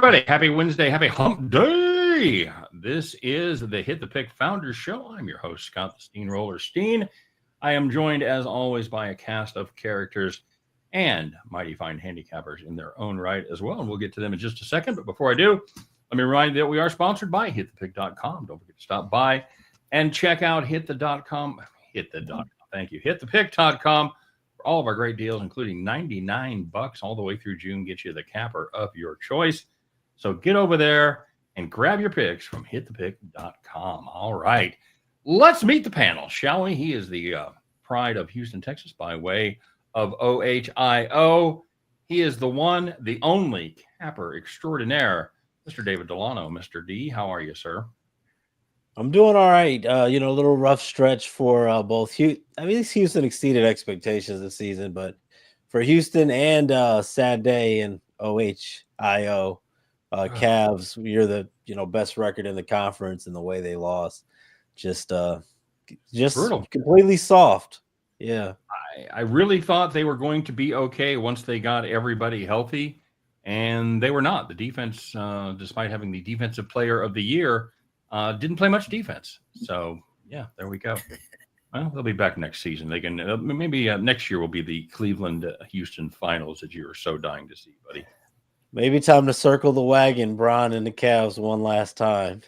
everybody. Happy Wednesday. Happy hump day. This is the Hit the Pick Founders Show. I'm your host, Scott the Steamroller Steen. I am joined, as always, by a cast of characters and mighty fine handicappers in their own right as well. And we'll get to them in just a second. But before I do, let me remind you that we are sponsored by hitthepick.com. Don't forget to stop by and check out hitthepick.com. Thank you. Hitthepick.com. For all of our great deals, including $99 all the way through June, get you the capper of your choice. So get over there and grab your picks from hitthepick.com. All right. Let's meet the panel, shall we? He is the pride of Houston, Texas, by way of OHIO. He is the one, the only capper extraordinaire, Mr. David Delano. Mr. D, how are you, sir? I'm doing all right. A little rough stretch for both. Houston exceeded expectations this season, but for Houston and sad day in OHIO, Cavs, you're the best record in the conference, and the way they lost, just brutal. Completely soft. Yeah, I really thought they were going to be okay once they got everybody healthy, and they were not. The defense, despite having the defensive player of the year, didn't play much defense. So, yeah, there we go. Well, they'll be back next season. They can maybe next year will be the Cleveland-Houston finals that you are so dying to see, buddy. Maybe time to circle the wagon, Bron and the Cavs one last time.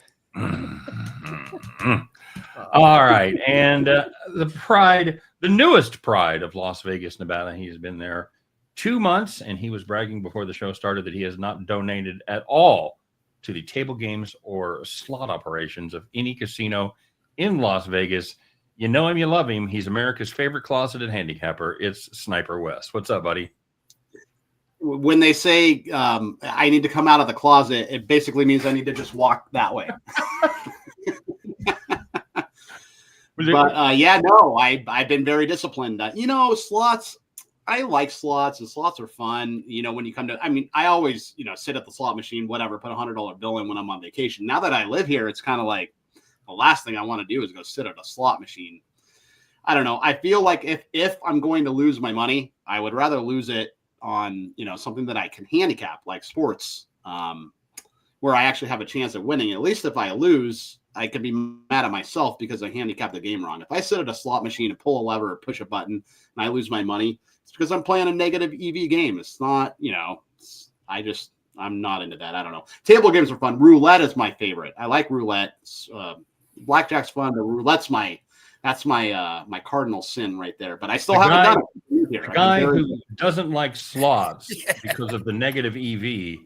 All right. And the newest pride of Las Vegas, Nevada, he's been there 2 months, and he was bragging before the show started that he has not donated at all to the table games or slot operations of any casino in Las Vegas. You know him, you love him. He's America's favorite closeted handicapper. It's Sniper West. What's up, buddy? When they say I need to come out of the closet, it basically means I need to just walk that way. But I've been very disciplined. Slots. I like slots, and slots are fun. When you come to, I always, sit at the slot machine, whatever, put $100 bill in when I'm on vacation. Now that I live here, it's kind of like the last thing I want to do is go sit at a slot machine. I don't know. I feel like if I'm going to lose my money, I would rather lose it on, something that I can handicap, like sports, where I actually have a chance at winning. At least if I lose, I could be mad at myself because I handicapped the game wrong. If I sit at a slot machine and pull a lever or push a button and I lose my money, it's because I'm playing a negative EV game. It's not, I'm not into that. I don't know. Table games are fun. Roulette is my favorite. I like roulette. Blackjack's fun. The roulette's my cardinal sin right there. But I still haven't done it. The guy who doesn't like slots because of the negative EV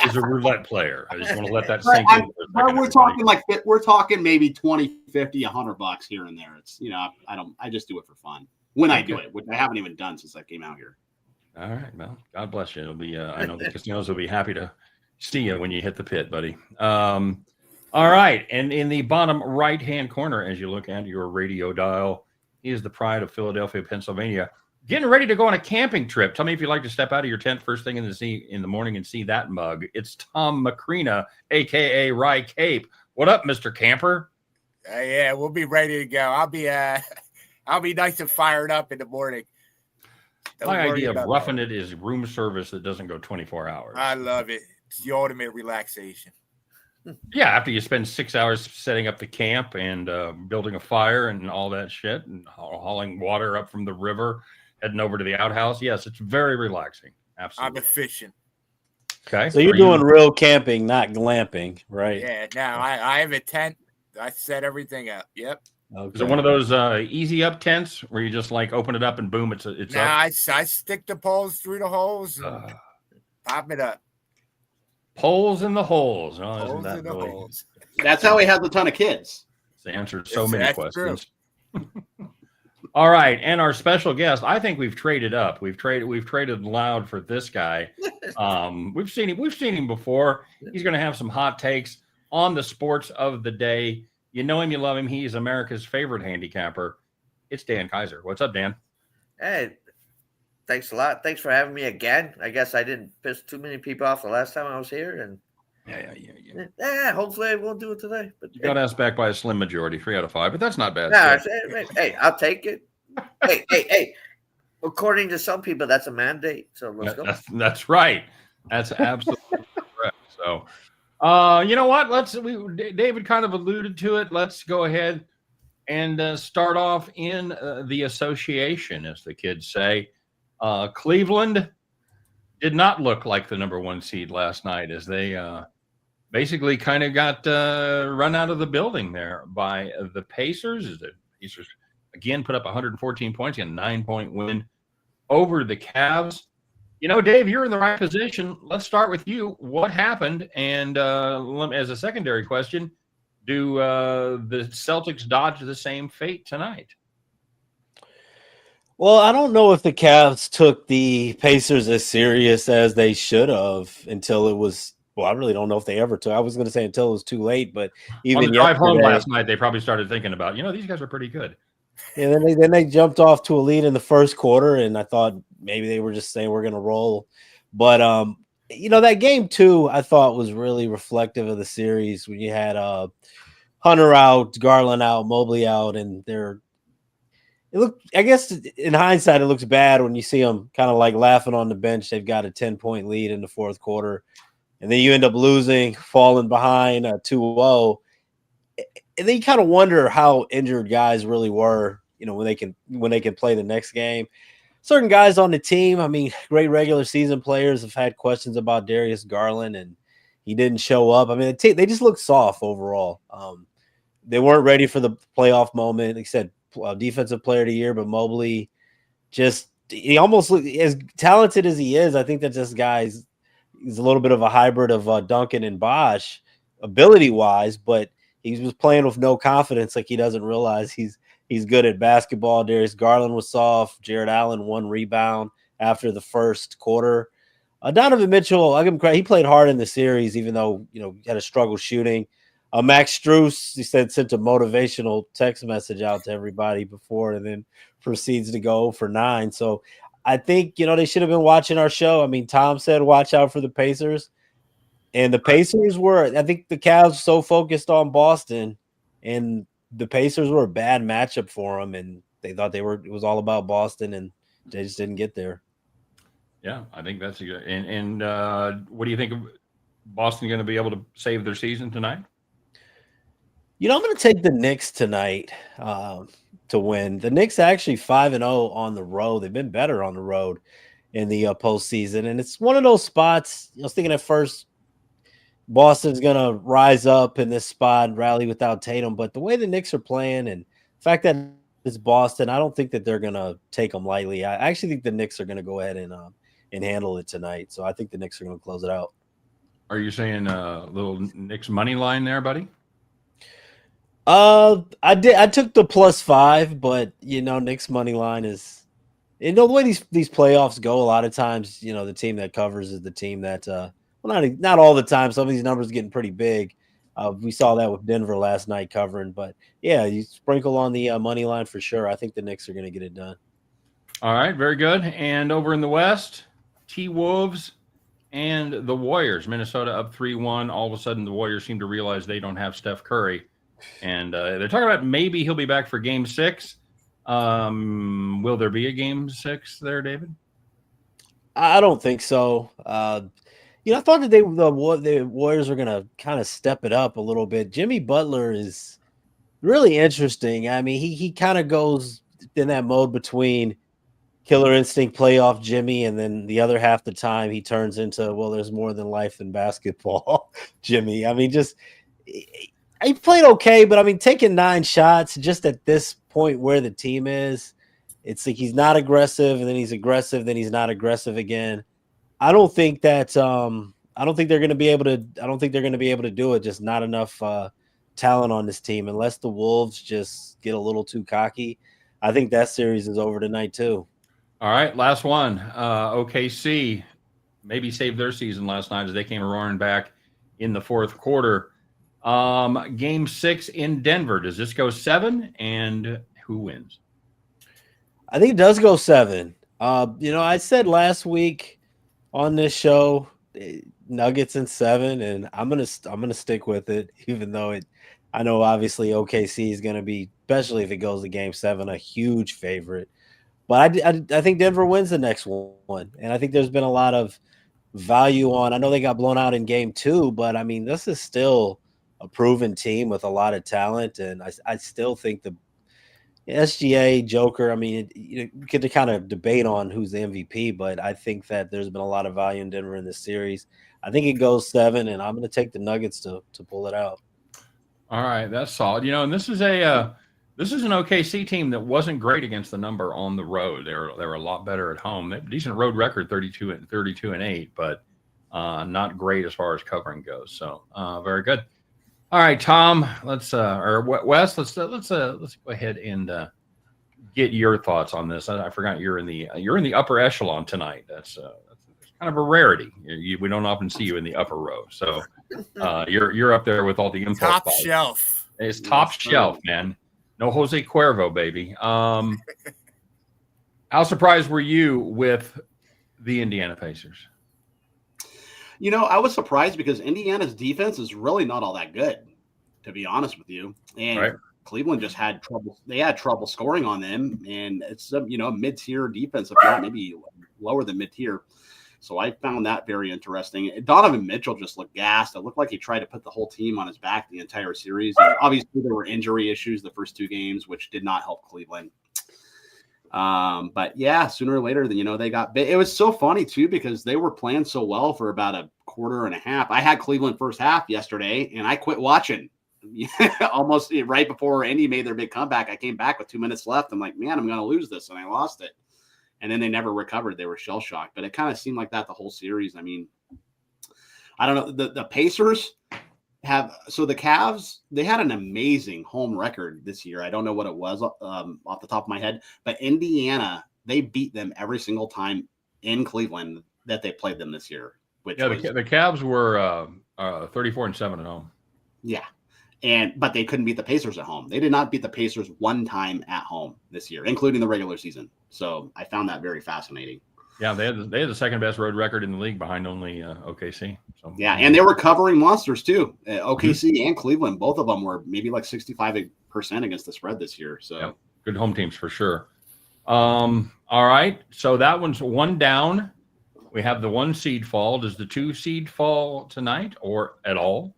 is a roulette player. I just want to let that sink in. We're talking maybe 20, 50, $100 here and there. It's I just do it for fun. When I do it, which I haven't even done since I came out here. All right, well, God bless you. It'll be. I know the casinos will be happy to see you when you hit the pit, buddy. All right, and in the bottom right-hand corner, as you look at your radio dial, is the pride of Philadelphia, Pennsylvania, getting ready to go on a camping trip. Tell me if you'd like to step out of your tent first thing in the morning and see that mug. It's Tom Macrina, aka Rye Cape. What up, Mr. Camper? Yeah, we'll be ready to go. I'll be nice and fired up in the morning. My idea of roughing it is room service that doesn't go 24 hours. I love it. It's the ultimate relaxation. Yeah, after you spend 6 hours setting up the camp and building a fire and all that shit and hauling water up from the river, heading over to the outhouse. Yes, it's very relaxing. Absolutely. I'm efficient. Okay. So you're doing real camping, not glamping, right? Yeah, no, I have a tent. I set everything up. Yep. Okay. Is it one of those easy up tents where you just like open it up and boom, it's up? I stick the poles through the holes, pop it up. Poles in the holes. Oh, poles in the holes. That's how he has a ton of kids. It's answered so many questions. All right, and our special guest, I think we've traded up. We've traded loud for this guy. We've seen him before. He's going to have some hot takes on the sports of the day. You know him, you love him. He's America's favorite handicapper. It's Dan Kaiser. What's up, Dan? Hey, thanks a lot. Thanks for having me again. I guess I didn't piss too many people off the last time I was here, and yeah. Hopefully, I won't do it today. But you got asked back by a slim majority, 3 out of 5. But that's not bad. Hey, I'll take it. hey. According to some people, that's a mandate. So let's go. That's right. That's absolutely correct. So, you know what? David kind of alluded to it. Let's go ahead and start off in the association, as the kids say. Cleveland did not look like the number one seed last night, as they basically kind of got run out of the building there by the Pacers. The Pacers again put up 114 points, a 9-point win over the Cavs. You know, Dave, you're in the right position. Let's start with you. What happened? And as a secondary question, do the Celtics dodge the same fate tonight? Well, I don't know if the Cavs took the Pacers as serious as they should have until it was. Well, I really don't know if they ever took. I was going to say until it was too late, but even on the drive home last night, they probably started thinking about, these guys are pretty good. And then they jumped off to a lead in the first quarter, and I thought maybe they were just saying we're going to roll. But that game too, I thought was really reflective of the series when you had Hunter out, Garland out, Mobley out, and I guess in hindsight, it looks bad when you see them kind of like laughing on the bench. They've got a 10-point lead in the fourth quarter, and then you end up losing, falling behind 2-0. And then you kind of wonder how injured guys really were, when they can play the next game. Certain guys on the team, I mean, great regular season players have had questions about Darius Garland, and he didn't show up. I mean, they just looked soft overall. They weren't ready for the playoff moment. Like I said, defensive player of the year, but Mobley he almost looked as talented as he is. I think that this guy's he's a little bit of a hybrid of Duncan and Bosh ability wise, but he was playing with no confidence. Like he doesn't realize he's good at basketball. Darius Garland was soft. Jared Allen 1 rebound after the first quarter. Donovan Mitchell, I give him credit. He played hard in the series, even though he had a struggle shooting. Max Strus, he sent a motivational text message out to everybody before, and then proceeds to go for 9. So I think they should have been watching our show. I mean, Tom said watch out for the Pacers. And the Pacers I think the Cavs so focused on Boston, and the Pacers were a bad matchup for them, and they thought it was all about Boston, and they just didn't get there. Yeah, I think that's a good. And what do you think of Boston going to be able to save their season tonight? I'm going to take the Knicks tonight to win. The Knicks are actually 5-0 on the road. They've been better on the road in the postseason, and it's one of those spots. I was thinking at first, Boston's going to rise up in this spot and rally without Tatum. But the way the Knicks are playing and the fact that it's Boston, I don't think that they're going to take them lightly. I actually think the Knicks are going to go ahead and handle it tonight. So I think the Knicks are going to close it out. Are you saying a little Knicks money line there, buddy? I took the +5, but Knicks money line is, the way these playoffs go, a lot of times, the team that covers is the team that, not all the time. Some of these numbers are getting pretty big. We saw that with Denver last night covering, but yeah, you sprinkle on the money line for sure. I think the Knicks are going to get it done. All right, very good. And over in the West, T-Wolves and the Warriors. Minnesota up 3-1. All of a sudden, the Warriors seem to realize they don't have Steph Curry, and they're talking about maybe he'll be back for Game 6. Will there be a Game 6 there, David? I don't think so. I thought that the Warriors were going to kind of step it up a little bit. Jimmy Butler is really interesting. I mean, he kind of goes in that mode between killer instinct playoff Jimmy, and then the other half the time he turns into, there's more than life in basketball Jimmy. I mean, he played okay, but I mean, taking 9 shots just at this point where the team is, it's like he's not aggressive, and then he's aggressive, then he's not aggressive again. I don't think that I don't think they're going to be able to do it. Just not enough talent on this team, unless the Wolves just get a little too cocky. I think that series is over tonight too. All right, last one. OKC maybe saved their season last night as they came roaring back in the fourth quarter. Game 6 in Denver. Does this go 7? And who wins? I think it does go 7. I said last week on this show, Nuggets in 7, and I'm gonna stick with it, even though I know obviously OKC is gonna be, especially if it goes to Game 7, a huge favorite. But I think Denver wins the next one, and I think there's been a lot of value on. I know they got blown out in game 2, but I mean, this is still a proven team with a lot of talent, and I still think the SGA Joker. I mean, you could kind of debate on who's the MVP, but I think that there's been a lot of value in Denver in this series. I think it goes 7, and I'm going to take the Nuggets to pull it out. All right, that's solid. And this is an OKC team that wasn't great against the number on the road. They were a lot better at home. They have a decent road record, 32-8, but not great as far as covering goes. So very good. All right, Tom. Let's or Wes. Let's go ahead and get your thoughts on this. I forgot you're in the upper echelon tonight. That's kind of a rarity. We don't often see you in the upper row. So you're up there with all the impulse top balls. shelf. It's top shelf, man. No Jose Cuervo, baby. How surprised were you with the Indiana Pacers? I was surprised because Indiana's defense is really not all that good, to be honest with you. And right. Cleveland just had trouble. They had trouble scoring on them, and it's a mid-tier defense, if not maybe lower than mid-tier. So I found that very interesting. Donovan Mitchell just looked gassed. It looked like he tried to put the whole team on his back the entire series. And obviously, there were injury issues the first 2 games, which did not help Cleveland. But yeah, sooner or later, they got bit. It was so funny too, because they were playing so well for about a quarter and a half. I had Cleveland first half yesterday and I quit watching almost right before Indy made their big comeback. I came back with 2 minutes left. I'm like, man, I'm going to lose this. And I lost it. And then they never recovered. They were shell shocked, but it kind of seemed like that the whole series. I mean, I don't know. The Pacers the Cavs, they had an amazing home record this year. I don't know what it was off the top of my head, but Indiana, they beat them every single time in Cleveland that they played them this year. The Cavs were 34-7 at home. Yeah. But they couldn't beat the Pacers at home. They did not beat the Pacers one time at home this year, including the regular season. So I found that very fascinating. Yeah, they had the second best road record in the league behind only OKC. So yeah, and they were covering monsters too. OKC and Cleveland, both of them were maybe like 65% against the spread this year. So yeah, good home teams for sure. All right, so that one's one down. We have the 1 seed fall. Does the 2 seed fall tonight or at all?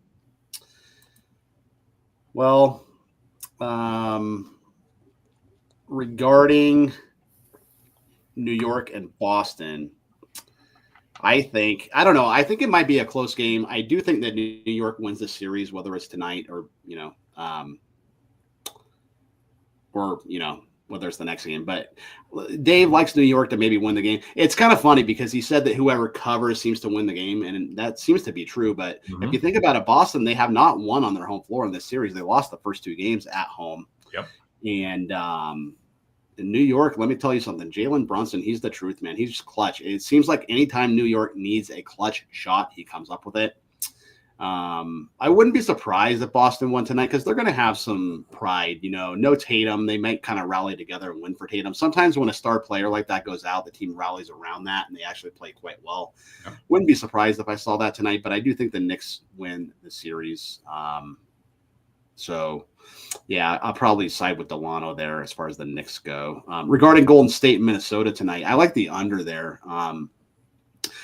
Well, regarding New York and Boston, I think it might be a close game. I do think that New York wins the series, whether it's tonight or whether it's the next game. But Dave likes New York to maybe win the game. It's kind of funny because he said that whoever covers seems to win the game, and that seems to be true. But if you think about it, Boston, they have not won on their home floor in this series. They lost the first 2 games at home. Yep. And in New York, let me tell you something. Jalen Brunson, he's the truth, man. He's just clutch. It seems like anytime New York needs a clutch shot, he comes up with it. I wouldn't be surprised if Boston won tonight because they're going to have some pride. No Tatum. They might kind of rally together and win for Tatum. Sometimes when a star player like that goes out, the team rallies around that and they actually play quite well. Yeah. Wouldn't be surprised if I saw that tonight, but I do think the Knicks win the series. So, yeah, I'll probably side with Delano there as far as the Knicks go. Regarding Golden State and Minnesota tonight, I like the under there.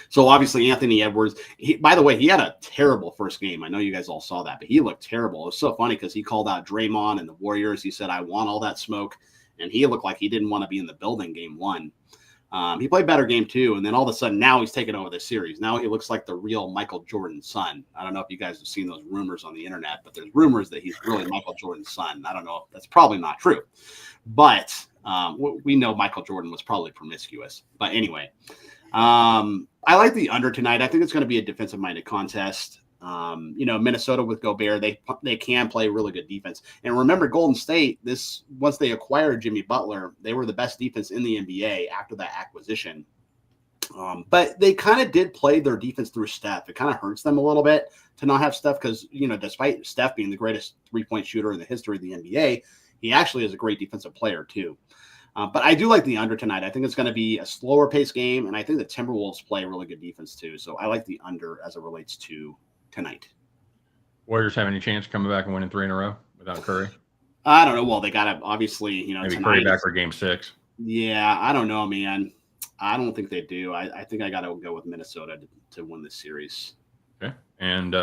So obviously Anthony Edwards, by the way, he had a terrible first game. I know you guys all saw that, but he looked terrible. It was so funny because he called out Draymond and the Warriors. He said, I want all that smoke. And he looked like he didn't want to be in the building game 1. He played better game 2. And then all of a sudden now he's taking over the series. Now he looks like the real Michael Jordan's son. I don't know if you guys have seen those rumors on the internet, but there's rumors that he's really Michael Jordan's son. I don't know if that's probably not true, but we know Michael Jordan was probably promiscuous. But anyway, I like the under tonight. I think it's going to be a defensive-minded contest. Minnesota with Gobert, they can play really good defense. And remember, Golden State, once they acquired Jimmy Butler, they were the best defense in the NBA after that acquisition. But they kind of did play their defense through Steph. It kind of hurts them a little bit to not have Steph because, despite Steph being the greatest three-point shooter in the history of the NBA, he actually is a great defensive player too. But I do like the under tonight. I think it's going to be a slower pace game, and I think the Timberwolves play really good defense too. So I like the under as it relates to tonight. Warriors have any chance coming back and winning 3 in a row without Curry? I don't know. Well, they got to obviously, maybe Curry back for game 6. Yeah, I don't know, man. I don't think they do. I think I got to go with Minnesota to win this series. Okay. And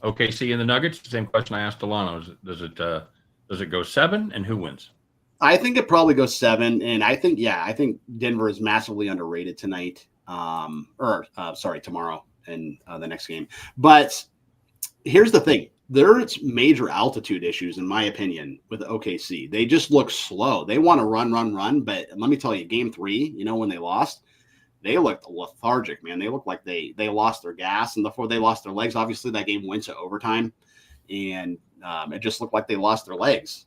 OKC and the Nuggets, same question I asked Delano. Does it go 7, and who wins? I think it probably goes 7, and I think Denver is massively underrated tonight. Tomorrow and the next game. But here's the thing. There's major altitude issues, in my opinion, with OKC. They just look slow. They want to run. But let me tell you, game 3, when they lost, they looked lethargic, man. They looked like they lost their gas. And before they lost their legs, obviously that game went to overtime. And it just looked like they lost their legs.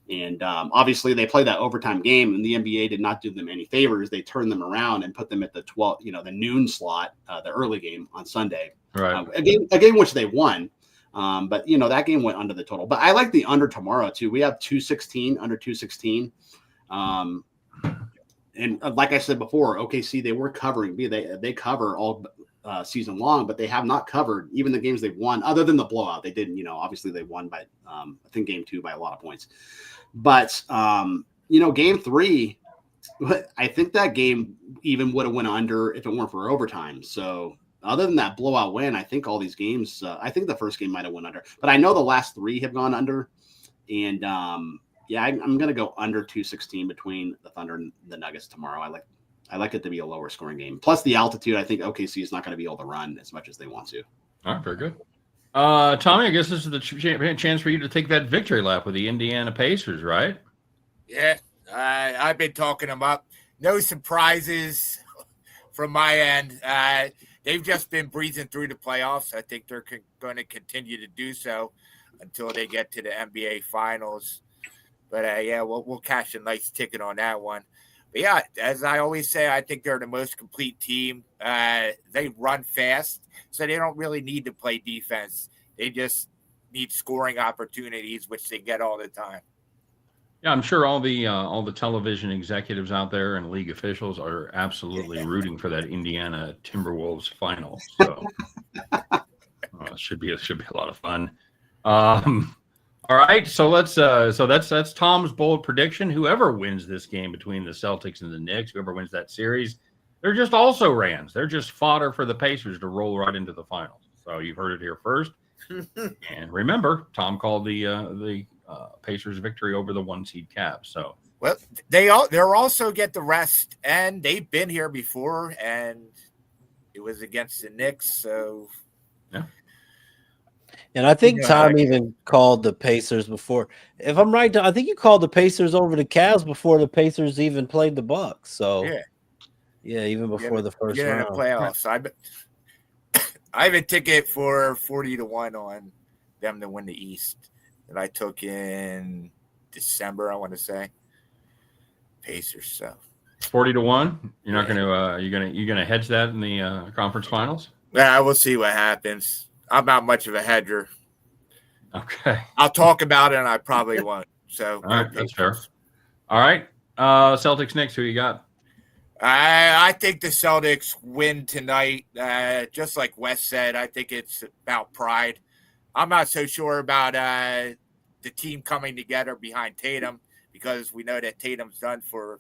And obviously they played that overtime game, and the NBA did not do them any favors. They turned them around and put them at the the noon slot, the early game on Sunday. Right. A game which they won. But that game went under the total. But I like the under tomorrow too. We have 216, under 216. And like I said before, OKC, they were covering. They cover all season long, but they have not covered even the games they've won, other than the blowout. They didn't, obviously they won by I think game 2 by a lot of points. But game 3, I think that game even would have went under if it weren't for overtime. So other than that blowout win, I think all these games, I think the first game might have went under, but I know the last 3 have gone under. And I'm going to go under 216 between the Thunder and the Nuggets tomorrow. I like it to be a lower scoring game. Plus the altitude, I think OKC is not going to be able to run as much as they want to. All right, very good. Tommy, I guess this is the chance for you to take that victory lap with the Indiana Pacers, right? Yeah, I've been talking them up. No surprises from my end. They've just been breezing through the playoffs. I think they're going to continue to do so until they get to the NBA Finals. But, we'll cash a nice ticket on that one. But, yeah, as I always say, I think they're the most complete team. They run fast, so they don't really need to play defense. They just need scoring opportunities, which they get all the time. Yeah, I'm sure all the television executives out there and league officials are absolutely rooting for that Indiana Timberwolves final. So it should be a lot of fun. All right, so that's Tom's bold prediction. Whoever wins this game between the Celtics and the Knicks, whoever wins that series, they're just also Rams. They're just fodder for the Pacers to roll right into the finals. So you've heard it here first. And remember, Tom called the Pacers victory over the 1-seed Cavs. So they'll also get the rest, and they've been here before, and it was against the Knicks. So yeah. And I think Tom even called the Pacers before. If I'm right, I think you called the Pacers over the Cavs before the Pacers even played the Bucks. So yeah, even before the first round. In the playoffs. I have a ticket for 40-1 on them to win the East that I took in December, I want to say. Pacers, so 40-1. You're not going to you're going to hedge that in the conference finals? Yeah, we'll see what happens. I'm not much of a hedger. Okay. I'll talk about it, and I probably won't. So all right, that's fair. All right, Celtics Knicks. Who you got? I think the Celtics win tonight. Just like Wes said, I think it's about pride. I'm not so sure about the team coming together behind Tatum, because we know that Tatum's done for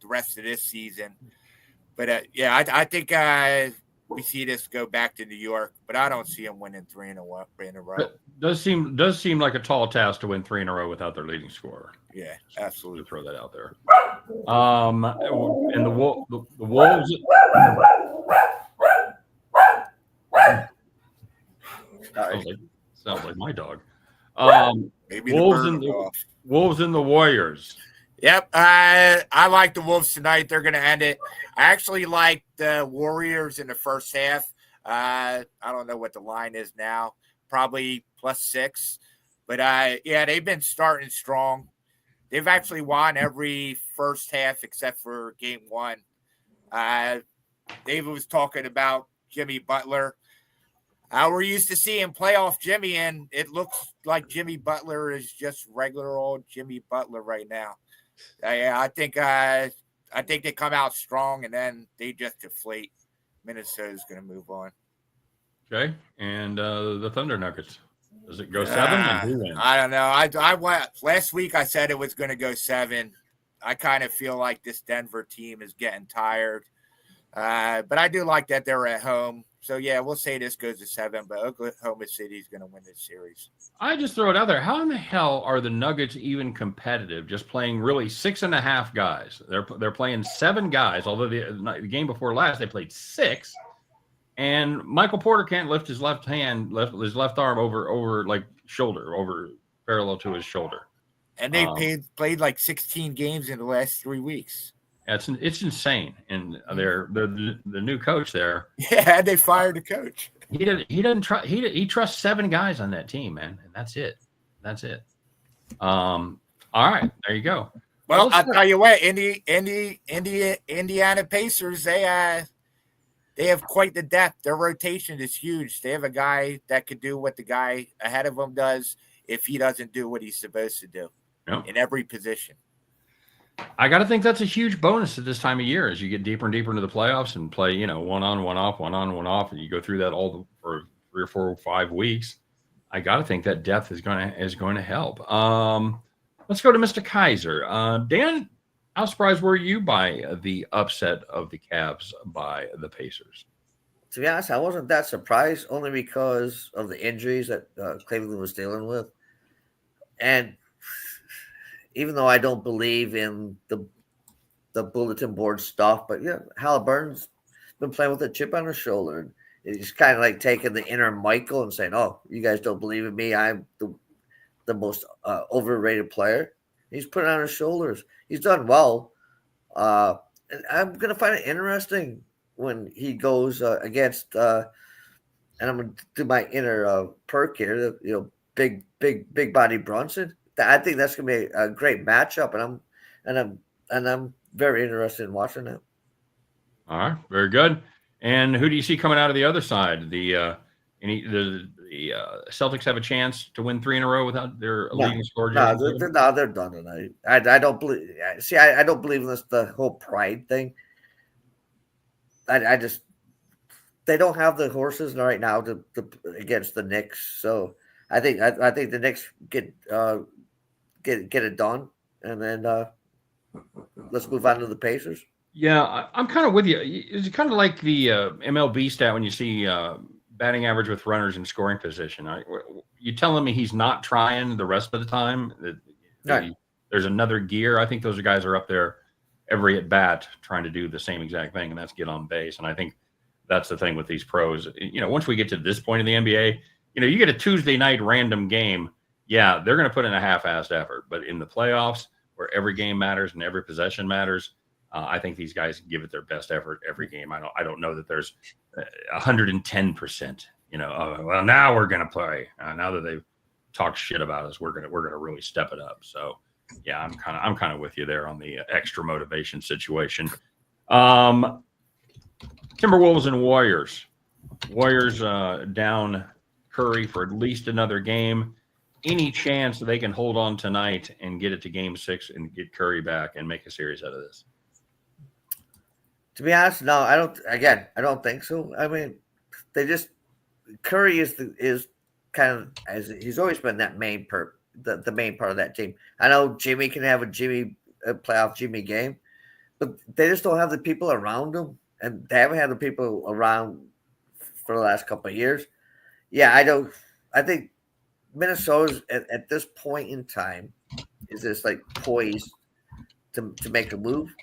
the rest of this season. But I think we see this go back to New York, but I don't see them winning 3 in a row. It does seem like a tall task to win 3 in a row without their leading scorer. Yeah, absolutely. To throw that out there. And the Wolves. Sounds like my dog. Maybe Wolves and the Warriors. Yep, I like the Wolves tonight. They're going to end it. I actually like the Warriors in the first half. I don't know what the line is now. Probably +6. But, they've been starting strong. They've actually won every first half except for game 1. David was talking about Jimmy Butler. We're used to seeing playoff Jimmy, and it looks like Jimmy Butler is just regular old Jimmy Butler right now. I think they come out strong, and then they just deflate. Minnesota's going to move on. Okay, and the Thunder Nuggets. Does it go 7? And who wins? I don't know. I last week I said it was going to go 7. I kind of feel like this Denver team is getting tired. But I do like that they're at home. So, yeah, we'll say this goes to 7, but Oklahoma City is going to win this series. I just throw it out there. How in the hell are the Nuggets even competitive? Just playing really 6.5 guys. They're playing 7 guys. Although the game before last they played 6, and Michael Porter can't lift his left arm over like shoulder, over parallel to his shoulder. And they played like 16 games in the last 3 weeks. It's insane, and they're the new coach there. Yeah, they fired the coach. He trusts 7 guys on that team, man, and that's it. All right, there you go. Well, I'll tell you what, Indiana Pacers, they have quite the depth. Their rotation is huge. They have a guy that could do what the guy ahead of him does if he doesn't do what he's supposed to do in every position. I got to think that's a huge bonus at this time of year as you get deeper and deeper into the playoffs and play, one on, one off, and you go through that for 3 or 4 or 5 weeks. I got to think that depth is going to help. Let's go to Mr. Kaiser. Dan, how surprised were you by the upset of the Cavs by the Pacers? To be honest, I wasn't that surprised, only because of the injuries that Cleveland was dealing with, and even though I don't believe in the bulletin board stuff, but Halliburton's been playing with a chip on his shoulder. And he's kind of like taking the inner Michael and saying, "Oh, you guys don't believe in me. I'm the most overrated player." He's put it on his shoulders. He's done well. And I'm gonna find it interesting when he goes against. And I'm gonna do my inner perk here. Big body Brunson. I think that's going to be a great matchup, and I'm very interested in watching that. All right, very good. And who do you see coming out of the other side? The Celtics have a chance to win 3 in a row without their leading scorer. No, they're done tonight. I don't believe. See, I don't believe in this the whole pride thing. I just they don't have the horses right now to against the Knicks, so I think the Knicks get it done, and then let's move on to the Pacers. Yeah, I'm kind of with you. It's kind of like the MLB stat when you see batting average with runners in scoring position. You telling me he's not trying the rest of the time? There's another gear. I think those guys are up there every at bat trying to do the same exact thing, and that's get on base. And I think that's the thing with these pros. Once we get to this point in the NBA, you get a Tuesday night random game. Yeah, they're going to put in a half-assed effort. But in the playoffs, where every game matters and every possession matters, I think these guys give it their best effort every game. I don't know that there's 110%. Well, now we're going to play. Now that they've talked shit about us, we're going to really step it up. So, yeah, I'm kind of with you there on the extra motivation situation. Timberwolves and Warriors. Warriors down Curry for at least another game. Any chance that they can hold on tonight and get it to Game 6 and get Curry back and make a series out of this? To be honest, no, I don't. Again, I don't think so. I mean, Curry is kind of, as he's always been that main the main part of that team. I know Jimmy can have a playoff Jimmy game, but they just don't have the people around him, and they haven't had the people around for the last couple of years. Yeah, I think Minnesota's at this point in time is just like poised to make a move.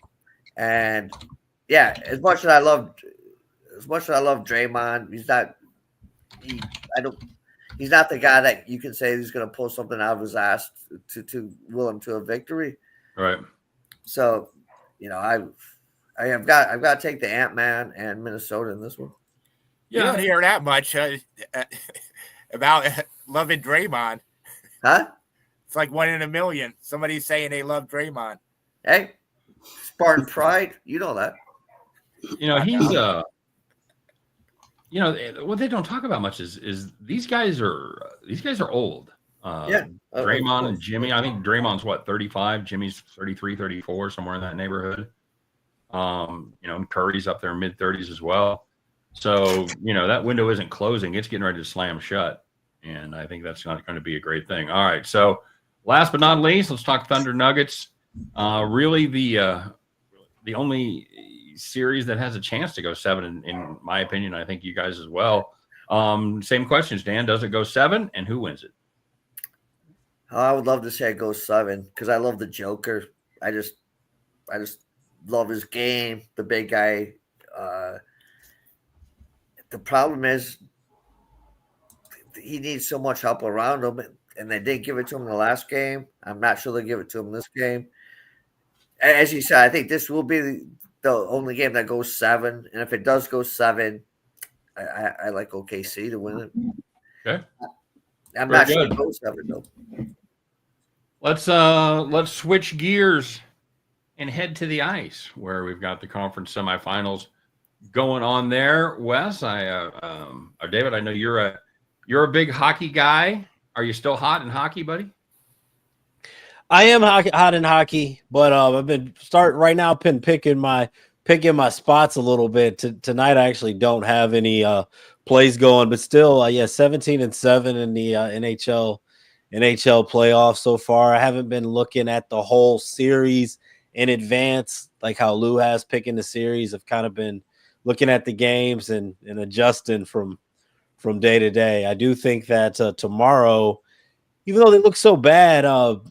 And yeah, as much as I love Draymond, he's not the guy that you can say he's going to pull something out of his ass to will him to a victory. Right. So, I've got to take the Ant-Man and Minnesota in this one. You don't hear that much about loving Draymond. Huh? It's like 1 in a million. Somebody's saying they love Draymond. Hey, Spartan pride. You know that. He's what they don't talk about much is these guys are old. Draymond and Jimmy. I think Draymond's 35, Jimmy's 33, 34, somewhere in that neighborhood. And Curry's up there mid-30s as well. So, that window isn't closing. It's getting ready to slam shut. And I think that's not going to be a great thing. All right. So last but not least, let's talk Thunder Nuggets. Really, the only series that has a chance to go 7, in my opinion. I think you guys as well. Same questions, Dan. Does it go 7, and who wins it? I would love to say it goes 7 because I love the Joker. I just love his game. The big guy. The problem is he needs so much help around him, and they didn't give it to him in the last game. I'm not sure they'll give it to him this game. As you said, I think this will be the only game that goes 7, and if it does go 7, I like OKC to win it. Okay, I'm very not sure good. it goes 7 though. Let's switch gears and head to the ice where we've got the conference semifinals going on there. Wes, or David, I know you're a big hockey guy. Are you still hot in hockey, buddy? I am hot in hockey, but I've been right now. Been picking my spots a little bit. Tonight, I actually don't have any plays going, but still, 17-7 in the NHL playoffs so far. I haven't been looking at the whole series in advance, like how Lou has picking the series. I've kind of been looking at the games and adjusting from day to day. I do think that tomorrow, even though they look so bad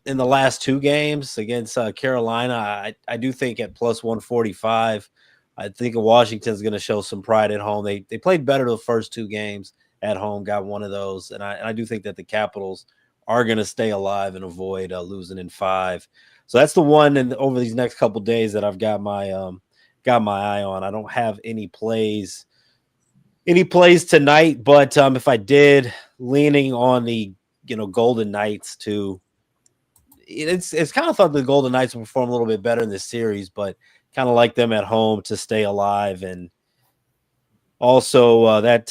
in the last 2 games against Carolina, I do think at plus 145, I think Washington's going to show some pride at home. They played better the first 2 games at home, got one of those, and I do think that the Capitals are going to stay alive and avoid losing in 5. So that's the one, and over these next couple days that I've got my eye on. I don't have any plays tonight, but if I did, leaning on the Golden Knights to it's kind of thought the Golden Knights will perform a little bit better in this series, but kind of like them at home to stay alive. And also that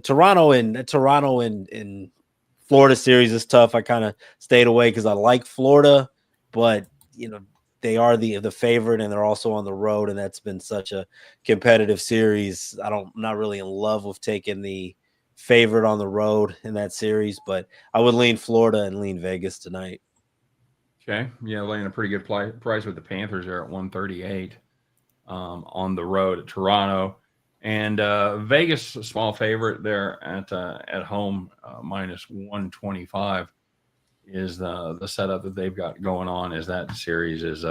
Toronto and Florida series is tough. I kind of stayed away because I like Florida, but they are the favorite, and they're also on the road, and that's been such a competitive series. I'm not really in love with taking the favorite on the road in that series, but I would lean Florida and lean Vegas tonight. Okay, yeah, laying a pretty good price with the Panthers there at 138 on the road at Toronto, and Vegas a small favorite there at home minus 125 is the setup that they've got going on. Is that series is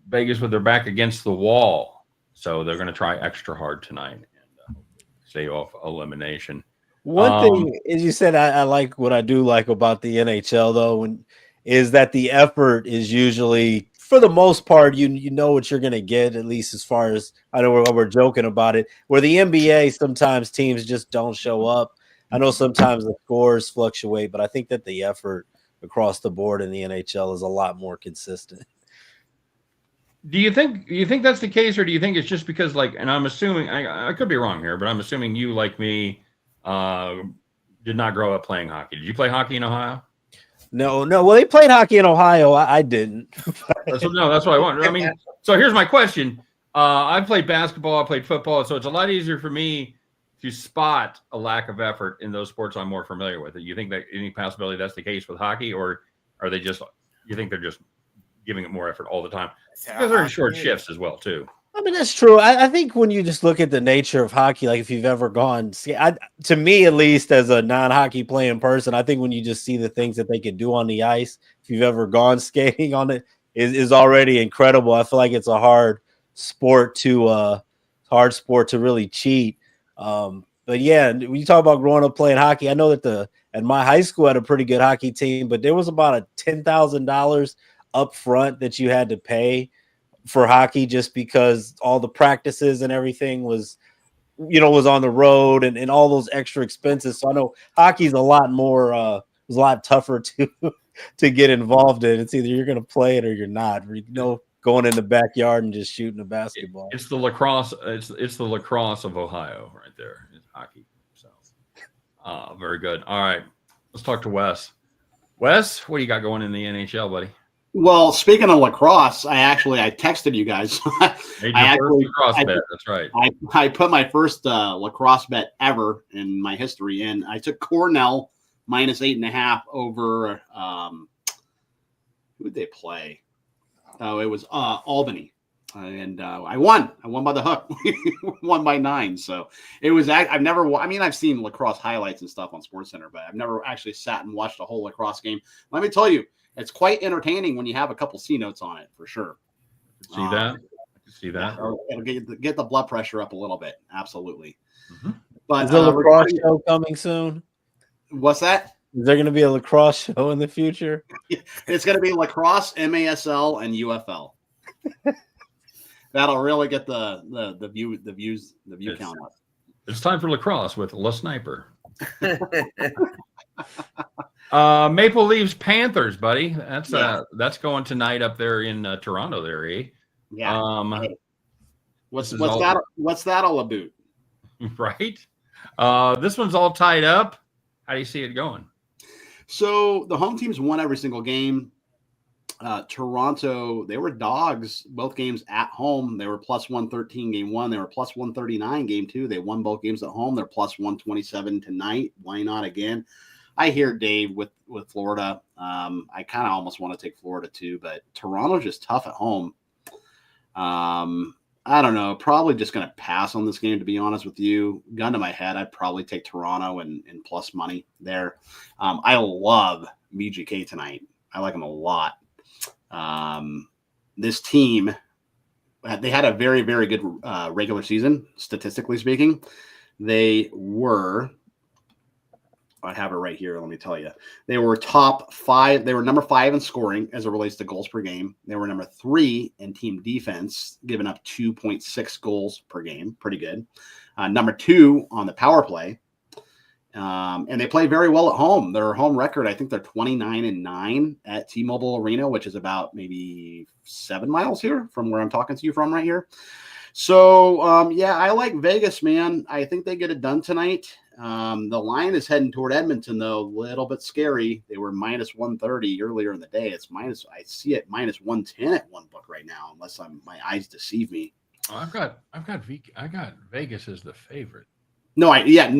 Vegas with their back against the wall, so they're going to try extra hard tonight and stay off elimination. One thing is, you said I like what I do like about the NHL though, is that the effort is usually, for the most part, you know what you're going to get, at least as far as I know we're joking about it. Where the NBA, sometimes teams just don't show up. I know sometimes the scores fluctuate, but I think that the effort across the board in the NHL is a lot more consistent. Do you think that's the case, or do you think it's just because, like, and I'm assuming I could be wrong here, but I'm assuming you, like me, did not grow up playing hockey. Did you play hockey in Ohio? No. Well, they played hockey in Ohio. I didn't. That's what I want. I mean, so here's my question. I played basketball. I played football. So it's a lot easier for me to spot a lack of effort in those sports I'm more familiar with. Do you think that any possibility that's the case with hockey, or are they just, you think they're just giving it more effort all the time? Because they're in short shifts as well, too. I mean, that's true. I think when you just look at the nature of hockey, like if you've ever gone, to me, at least as a non-hockey playing person, I think when you just see the things that they can do on the ice, if you've ever gone skating on it, is already incredible. I feel like it's a hard sport to really cheat. But yeah, when you talk about growing up playing hockey, I know that at my high school had a pretty good hockey team, but there was about $10,000 up front that you had to pay for hockey, just because all the practices and everything was on the road and all those extra expenses. So I know hockey's a lot more, was a lot tougher to get involved in. It's either you're going to play it or you're not. Going in the backyard and just shooting a basketball. It's the lacrosse. It's the lacrosse of Ohio right there. It's hockey. So, very good. All right, let's talk to Wes. Wes, what do you got going in the NHL, buddy? Well, speaking of lacrosse, I texted you guys. Lacrosse bet. That's right. I put my first lacrosse bet ever in my history in. I took Cornell minus 8.5 over. Who did they play? Oh, it was Albany. And I won. I won by the hook. Won by 9. So it was. I've never. I mean, I've seen lacrosse highlights and stuff on SportsCenter, but I've never actually sat and watched a whole lacrosse game. Let me tell you, it's quite entertaining when you have a couple C notes on it, for sure. See that? See that? It'll get the blood pressure up a little bit. Absolutely. Mm-hmm. But is the lacrosse show coming soon? What's that? Is there going to be a lacrosse show in the future? It's going to be lacrosse, MASL, and UFL. That'll really get the view count up. It's time for lacrosse with La Sniper. Maple Leafs Panthers, buddy. That's going tonight up there in Toronto. There, eh? Yeah. What's that all about? Right. This one's all tied up. How do you see it going? So the home teams won every single game. Toronto, they were dogs both games at home. They were plus 113 game 1. They were plus 139 game 2. They won both games at home. They're plus 127 tonight. Why not again? I hear Dave with Florida. I kind of almost want to take Florida too, but Toronto's just tough at home. I don't know. Probably just going to pass on this game, to be honest with you. Gun to my head, I'd probably take Toronto and plus money there. I love VGK tonight. I like them a lot. This team, they had a very, very good regular season, statistically speaking. They were, I have it right here. Let me tell you. They were top 5. They were number 5 in scoring as it relates to goals per game. They were number 3 in team defense, giving up 2.6 goals per game. Pretty good. Number 2 on the power play. And they play very well at home. Their home record, I think they're 29-9 at T-Mobile Arena, which is about maybe 7 miles here from where I'm talking to you from right here. So, I like Vegas, man. I think they get it done tonight. The line is heading toward Edmonton, though. A little bit scary. They were minus 130 earlier in the day. I see it minus 110 at one book right now, unless my eyes deceive me. I got Vegas as the favorite. No,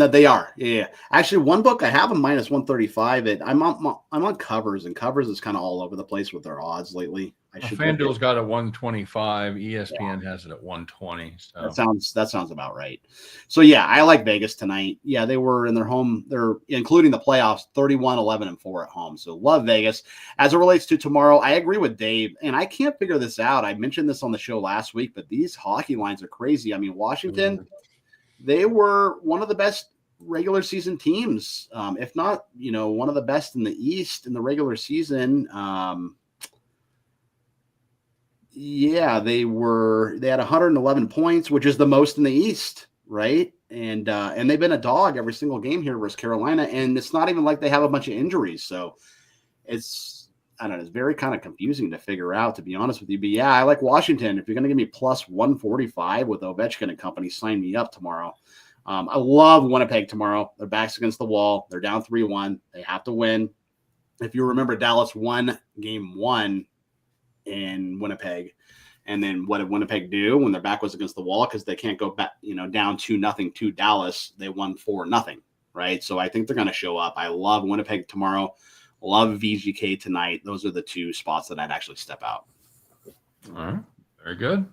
they are. Yeah. Actually, one book I have them minus 135. I'm on covers, and covers is kind of all over the place with their odds lately. FanDuel's got it 125. ESPN has it at 120. So that sounds about right. So yeah, I like Vegas tonight. Yeah, they were in their home. They're including the playoffs, 31-11-4 at home. So love Vegas. As it relates to tomorrow, I agree with Dave, and I can't figure this out. I mentioned this on the show last week, but these hockey lines are crazy. I mean, Washington. They were one of the best regular season teams, if not, one of the best in the East in the regular season. They had 111 points, which is the most in the East, right? And they've been a dog every single game here versus Carolina, and it's not even like they have a bunch of injuries. So it's very kind of confusing to figure out, to be honest with you. But yeah, I like Washington. If you're going to give me plus 145 with Ovechkin and company, sign me up tomorrow. I love Winnipeg tomorrow. Their back's against the wall. They're down 3-1. They have to win. If you remember, Dallas won game 1 in Winnipeg. And then what did Winnipeg do when their back was against the wall? Because they can't go back, down 2-0 to Dallas. They won 4-0, right? So I think they're going to show up. I love Winnipeg tomorrow. Love VGK tonight. Those are the 2 spots that I'd actually step out. All right. Very good.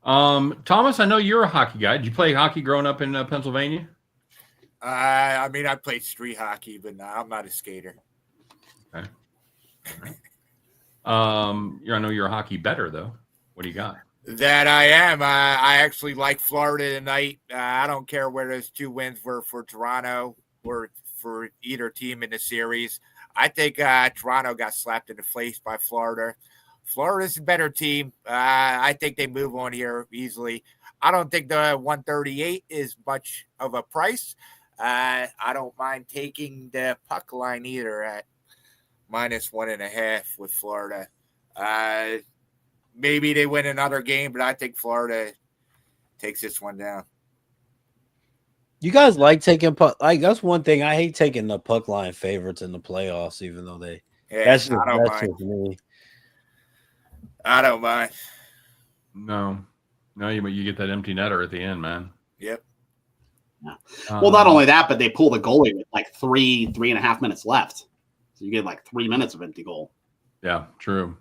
Thomas, I know you're a hockey guy. Did you play hockey growing up in Pennsylvania? I played street hockey, but no, I'm not a skater. Okay. All right. I know you're a hockey better, though. What do you got? That I am. I actually like Florida tonight. I don't care where those 2 wins were for Toronto or for either team in the series. I think Toronto got slapped in the face by Florida. Florida's a better team. I think they move on here easily. I don't think the 138 is much of a price. I don't mind taking the puck line either at minus 1.5 with Florida. Maybe they win another game, but I think Florida takes this one down. You guys like taking puck? Like, that's one thing I hate, taking the puck line favorites in the playoffs, even though they. Yeah, that's just me. I don't mind. No, you get that empty netter at the end, man. Yep. Yeah. Well, not only that, but they pull the goalie with like 3.5 minutes left. So you get like 3 minutes of empty goal. Yeah, true.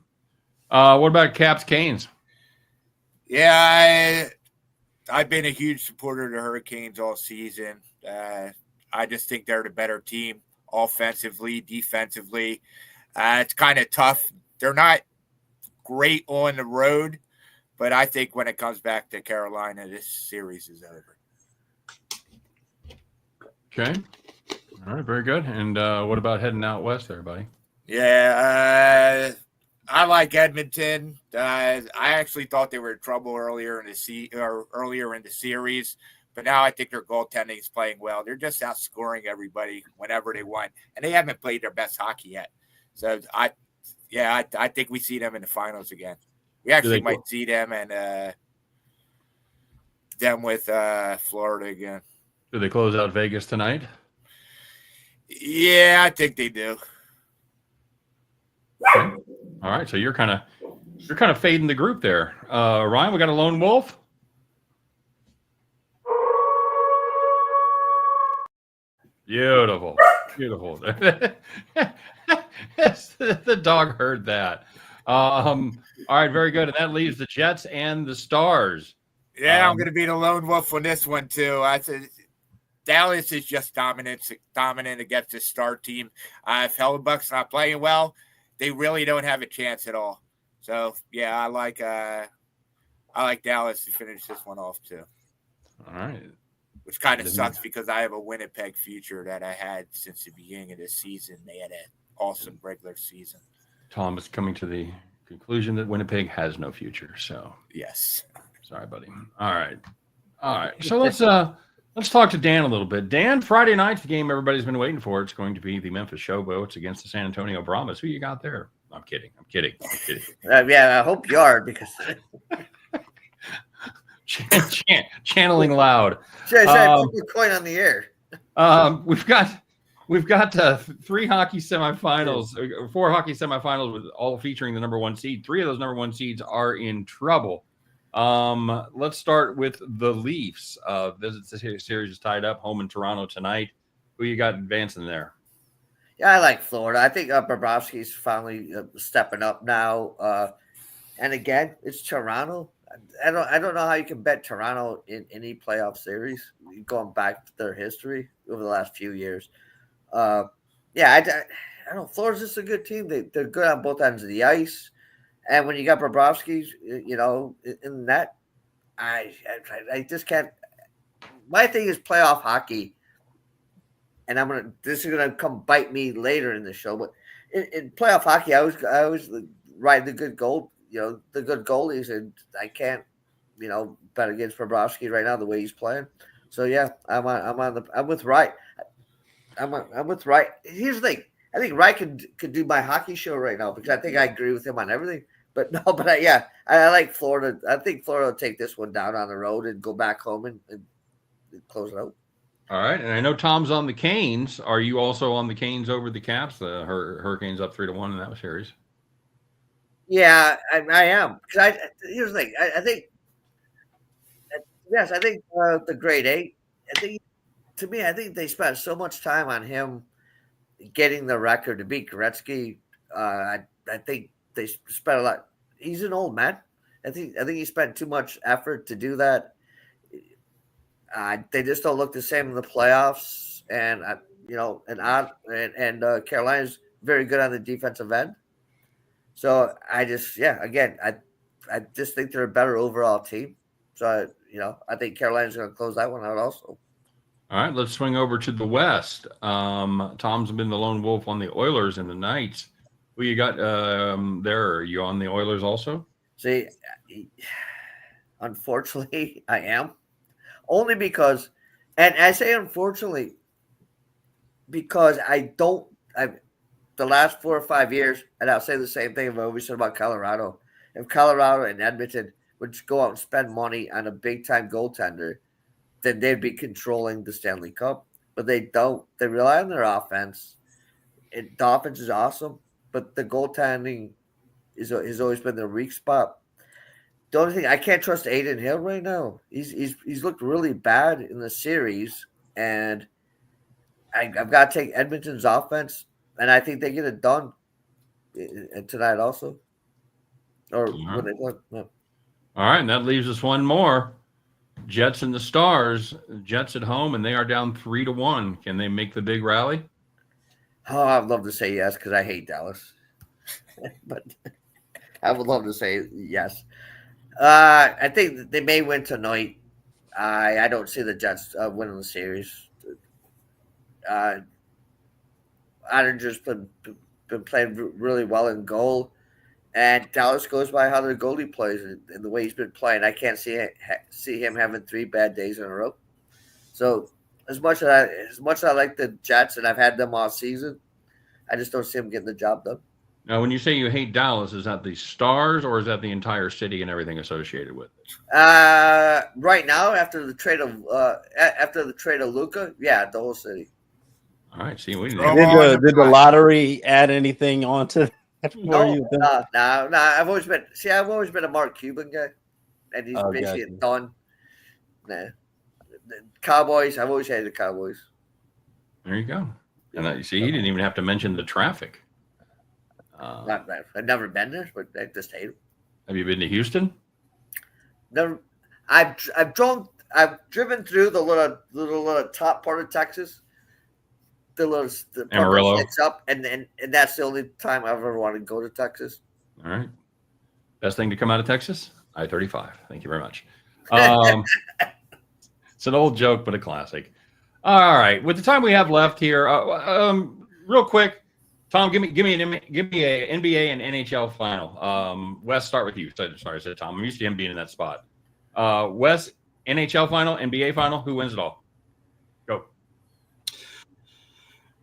What about Caps Canes? Yeah, I've been a huge supporter of the Hurricanes all season. I just think they're the better team offensively, defensively. It's kind of tough. They're not great on the road, but I think when it comes back to Carolina, this series is over. Okay. All right, very good. And what about heading out west there, buddy? Yeah, I like Edmonton. I actually thought they were in trouble earlier in the series, but now I think their goaltending is playing well. They're just outscoring everybody whenever they want, and they haven't played their best hockey yet. So I think we see them in the finals again. We actually might see them and them with Florida again. Do they close out Vegas tonight? Yeah, I think they do. Okay. All right, so you're kind of fading the group there. Ryan, we got a lone wolf. Beautiful. The dog heard that. All right, very good. And that leaves the Jets and the Stars. Yeah, I'm going to be the lone wolf on this one too. I said Dallas is just dominant against the Star team. If Hellebuck's not playing well, they really don't have a chance at all. So yeah, I like Dallas to finish this one off too. All right. Which kind of sucks because I have a Winnipeg future that I had since the beginning of this season. They had an awesome regular season. Tom is coming to the conclusion that Winnipeg has no future. So yes. Sorry, buddy. All right. So let's talk to Dan a little bit. Dan, Friday night's the game everybody's been waiting for. It's going to be the Memphis Showboats against the San Antonio Brahmas. Who you got there? I'm kidding. Yeah, I hope you are because channeling loud. Should I put your coin on the air? We've got 4 hockey semifinals with all featuring the number 1 seed. 3 of those number 1 seeds are in trouble. Let's start with the Leafs. Visits the series is tied up home in Toronto tonight. Who you got advancing there? Yeah, I like Florida. I think Bobrovsky's finally stepping up now. And again, it's Toronto. I don't know how you can bet Toronto in any playoff series going back to their history over the last few years. I don't. Florida's just a good team. They're good on both ends of the ice. And when you got Bobrovsky, in that, I just can't. My thing is playoff hockey, and this is gonna come bite me later in the show. But in playoff hockey, I was ride the good goal, the good goalies, and I can't, bet against Bobrovsky right now the way he's playing. So yeah, I'm with Wright. I'm with Wright. Here's the thing. I think Wright could do my hockey show right now because I think I agree with him on everything. But no, I like Florida. I think Florida will take this one down on the road and go back home and close it out. All right, and I know Tom's on the Canes. Are you also on the Canes over the Caps? The Hurricanes up 3-1 in that series. Yeah, I am. Because here's the thing. I think the grade 8. I think they spent so much time on him getting the record to beat Gretzky. I think they spent a lot. He's an old man. I think he spent too much effort to do that. They just don't look the same in the playoffs. And Carolina's very good on the defensive end. So I just think they're a better overall team. So I think Carolina's going to close that one out also. All right, let's swing over to the West. Tom's been the lone wolf on the Oilers and the Knights. Who you got there? Are you on the Oilers also? See, unfortunately, I am. Only because, and I say unfortunately, because the last 4 or 5 years, and I'll say the same thing I've always said about Colorado. If Colorado and Edmonton would go out and spend money on a big-time goaltender, then they'd be controlling the Stanley Cup. But they don't. They rely on their offense. The offense is awesome, but the goaltending has always been their weak spot. The only thing, I can't trust Aiden Hill right now. He's looked really bad in the series, and I've got to take Edmonton's offense, and I think they get it done tonight also. or All when they won. No. All right, and that leaves us one more. Jets and the Stars. Jets at home, and they are down 3-1. Can they make the big rally? Oh, I'd love to say yes because I hate Dallas, but I would love to say yes. I think that they may win tonight. I don't see the Jets winning the series. Ottinger's been playing really well in goal, and Dallas goes by how their goalie plays and the way he's been playing. I can't see him having 3 bad days in a row. So as much as I like the Jets and I've had them all season, I just don't see them getting the job done. Now, when you say you hate Dallas, is that the Stars or is that the entire city and everything associated with it? Right now, after the trade of Luka, yeah, the whole city. All right, see, we Did the lottery add anything onto that for you? No. I've always been a Mark Cuban guy, and he's basically a done. Nah, the Cowboys. I've always hated the Cowboys. There you go. And you see, he didn't even have to mention the traffic. I've never been there, but I just hate it. Have you been to Houston? Never. I've driven through the little top part of Texas. The part Amarillo. that sticks up, and that's the only time I've ever wanted to go to Texas. All right. Best thing to come out of Texas? I-35. Thank you very much. It's an old joke, but a classic. All right. With the time we have left here, real quick, Tom, give me a NBA and NHL final. Wes, start with you. Sorry, I said Tom. I'm used to him being in that spot. Wes, NHL final, NBA final. Who wins it all? Go.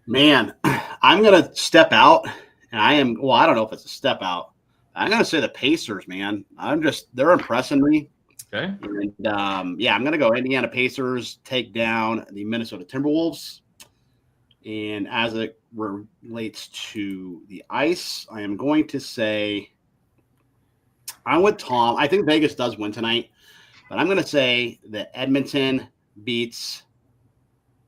Man, I'm gonna step out, and I don't know if it's a step out. I'm gonna say the Pacers, man. They're impressing me. Okay. And I'm gonna go Indiana Pacers take down the Minnesota Timberwolves. And as it relates to the ice, I am going to say I'm with Tom. I think Vegas does win tonight, but I'm going to say that Edmonton beats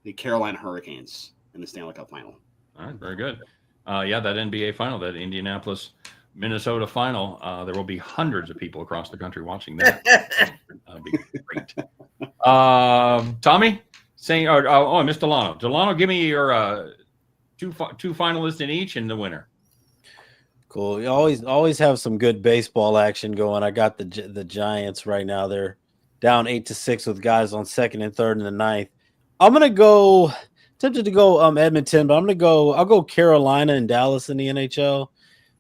the Carolina Hurricanes in the Stanley Cup final. All right, very good. That NBA final, that Indianapolis, Minnesota final, there will be hundreds of people across the country watching that. That'll be great. Tommy? I missed Delano. Delano, give me your two finalists in each and the winner. Cool. You always have some good baseball action going. I got the Giants right now. They're down 8-6 with guys on second and third in the ninth. I'm gonna go. Tempted to go Edmonton, but I'll go Carolina and Dallas in the NHL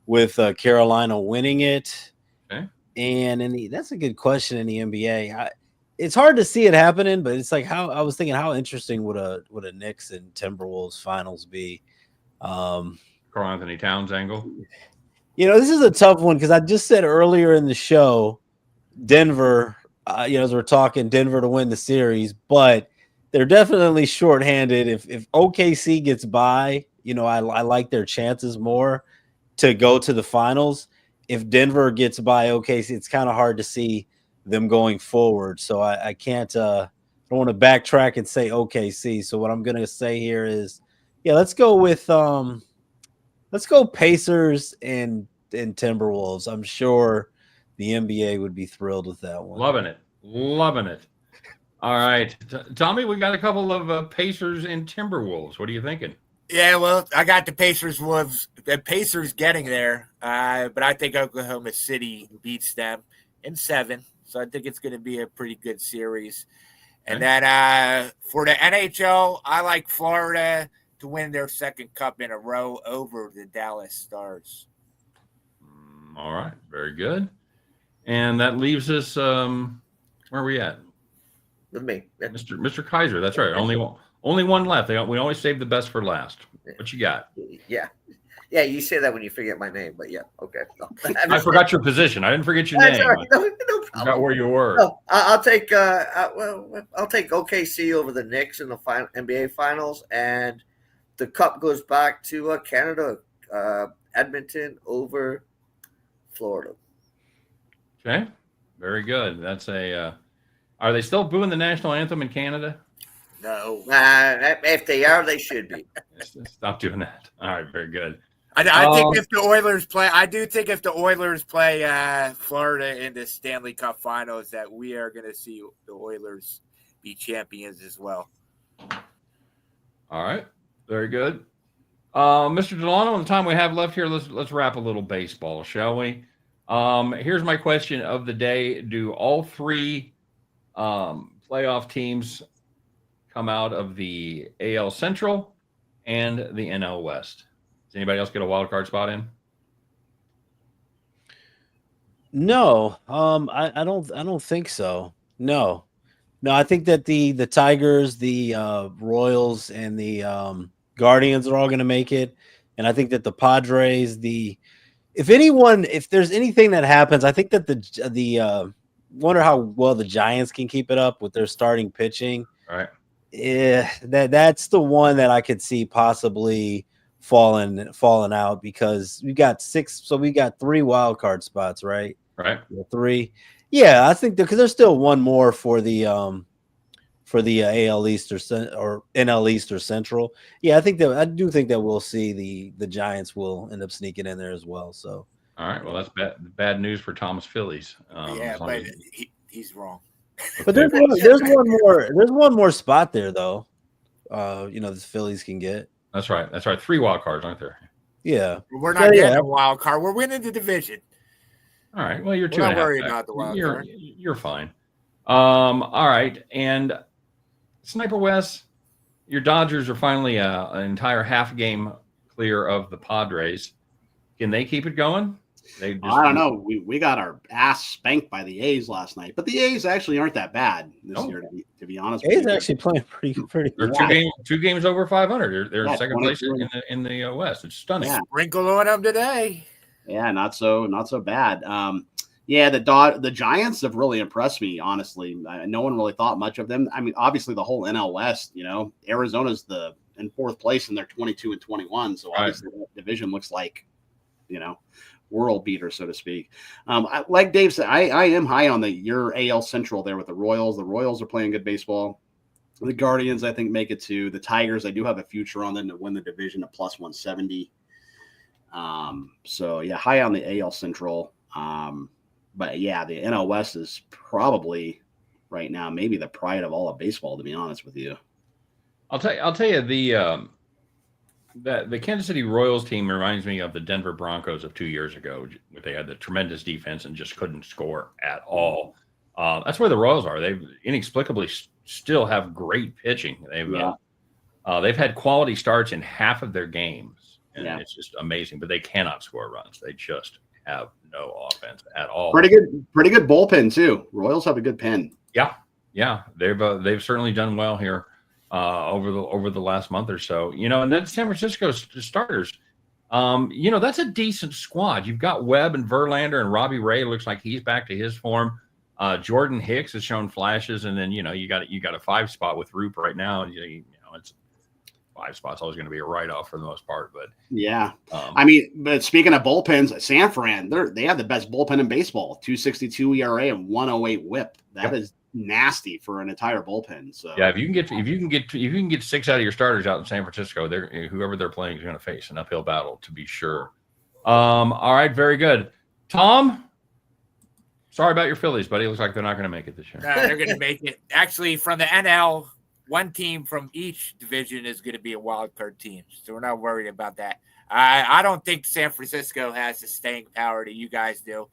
with Carolina winning it. Okay. And that's a good question in the NBA. It's hard to see it happening, but it's like how interesting would a Knicks and Timberwolves finals be? Karl Anthony Towns angle. This is a tough one because I just said earlier in the show, Denver. As we're talking, Denver to win the series, but they're definitely shorthanded. If OKC gets by, I like their chances more to go to the finals. If Denver gets by OKC, it's kind of hard to see them going forward. So I can't I don't want to backtrack and say OKC. So what I'm going to say here is, let's go with Pacers and Timberwolves. I'm sure the NBA would be thrilled with that one. Loving it. All right, Tommy, we got a couple of Pacers and Timberwolves. What are you thinking? Yeah, well, I got the Pacers getting there, but I think Oklahoma City beats them in 7. So I think it's going to be a pretty good series. And then for the NHL, I like Florida to win their second cup in a row over the Dallas Stars. All right, very good. And that leaves us. Where are we at? With me, Mr. Kaiser. That's right. Only one left. We always save the best for last. What you got? Yeah. You say that when you forget my name, but yeah, okay. No, I forgot your position. I didn't forget your name. Right. No problem. I forgot where you were. No, I'll take OKC over the Knicks in the NBA Finals, and the cup goes back to Canada. Edmonton over Florida. Okay, very good. That's a. Are they still booing the national anthem in Canada? No. If they are, they should be. Stop doing that. All right, very good. I think if the Oilers play, I do think if the Oilers play Florida in the Stanley Cup Finals, that we are going to see the Oilers be champions as well. All right, very good. Mr. Delano, in the time we have left here, let's wrap a little baseball, shall we? Here's my question of the day: do all three playoff teams come out of the AL Central and the NL West? Does anybody else get a wild card spot in? No, I don't think so. No, I think that the Tigers, the Royals, and the Guardians are all going to make it, and I think that the Padres, if there's anything that happens, I think that the wonder how well the Giants can keep it up with their starting pitching. All right. Yeah, that's the one that I could see possibly falling out, because we got 6, so we got 3 wild card spots, right? Right. 3. Yeah, I think because there's still one more for the AL East or NL East or Central. Yeah, I do think that we'll see the Giants will end up sneaking in there as well. So. All right. Well, that's bad news for Thomas Phillies. But he's wrong. But there's one more spot there though. The Phillies can get. That's right. 3 wild cards, aren't there? Yeah. We're not getting a wild card. We're winning the division. All right. Well, you're not worried about the wild card. You're fine. All right. And Sniper West, your Dodgers are finally an entire half game clear of the Padres. Can they keep it going? I don't know. We got our ass spanked by the A's last night, but the A's actually aren't that bad this year, to be honest. A's actually playing pretty. They're two games over 500. They're second place in the West. It's stunning. Yeah. Sprinkle on them today. Yeah, not so bad. The Giants have really impressed me, honestly. No one really thought much of them. I mean, obviously the whole NL West, Arizona's in 4th place and they're 22-21. So obviously that division looks like, world beater, so to speak. Like Dave said, I am high on your AL Central there with the Royals. The Royals are playing good baseball. The Guardians, I think, make it to the Tigers. I do have a future on them to win the division at plus 170. So yeah, high on the AL Central. But yeah, the NL West is probably right now maybe the pride of all of baseball, to be honest with you. I'll tell you the Kansas City Royals team reminds me of the Denver Broncos of 2 years ago. They had the tremendous defense and just couldn't score at all. That's where the Royals are. They inexplicably still have great pitching. They've had quality starts in half of their games, and it's just amazing. But they cannot score runs. They just have no offense at all. Pretty good bullpen too. Royals have a good pen. Yeah. They've certainly done well here over the last month or so. And then San Francisco starters. That's a decent squad. You've got Webb and Verlander and Robbie Ray. Looks like he's back to his form. Jordan Hicks has shown flashes, and then you got a 5 spot with Roop right now. It's 5 spots always going to be a write-off for the most part, but but speaking of bullpens, San Fran, they have the best bullpen in baseball, 2.62 ERA and 1.08 WHIP. That is nasty for an entire bullpen. So yeah, if you can get 6 out of your starters out in San Francisco, whoever they're playing is going to face an uphill battle, to be sure. All right, very good. Tom, sorry about your Phillies, buddy. It looks like they're not going to make it this year. They're going to make it. Actually, from the NL, one team from each division is going to be a wild card team, so we're not worried about that. I don't think San Francisco has the staying power that you guys do.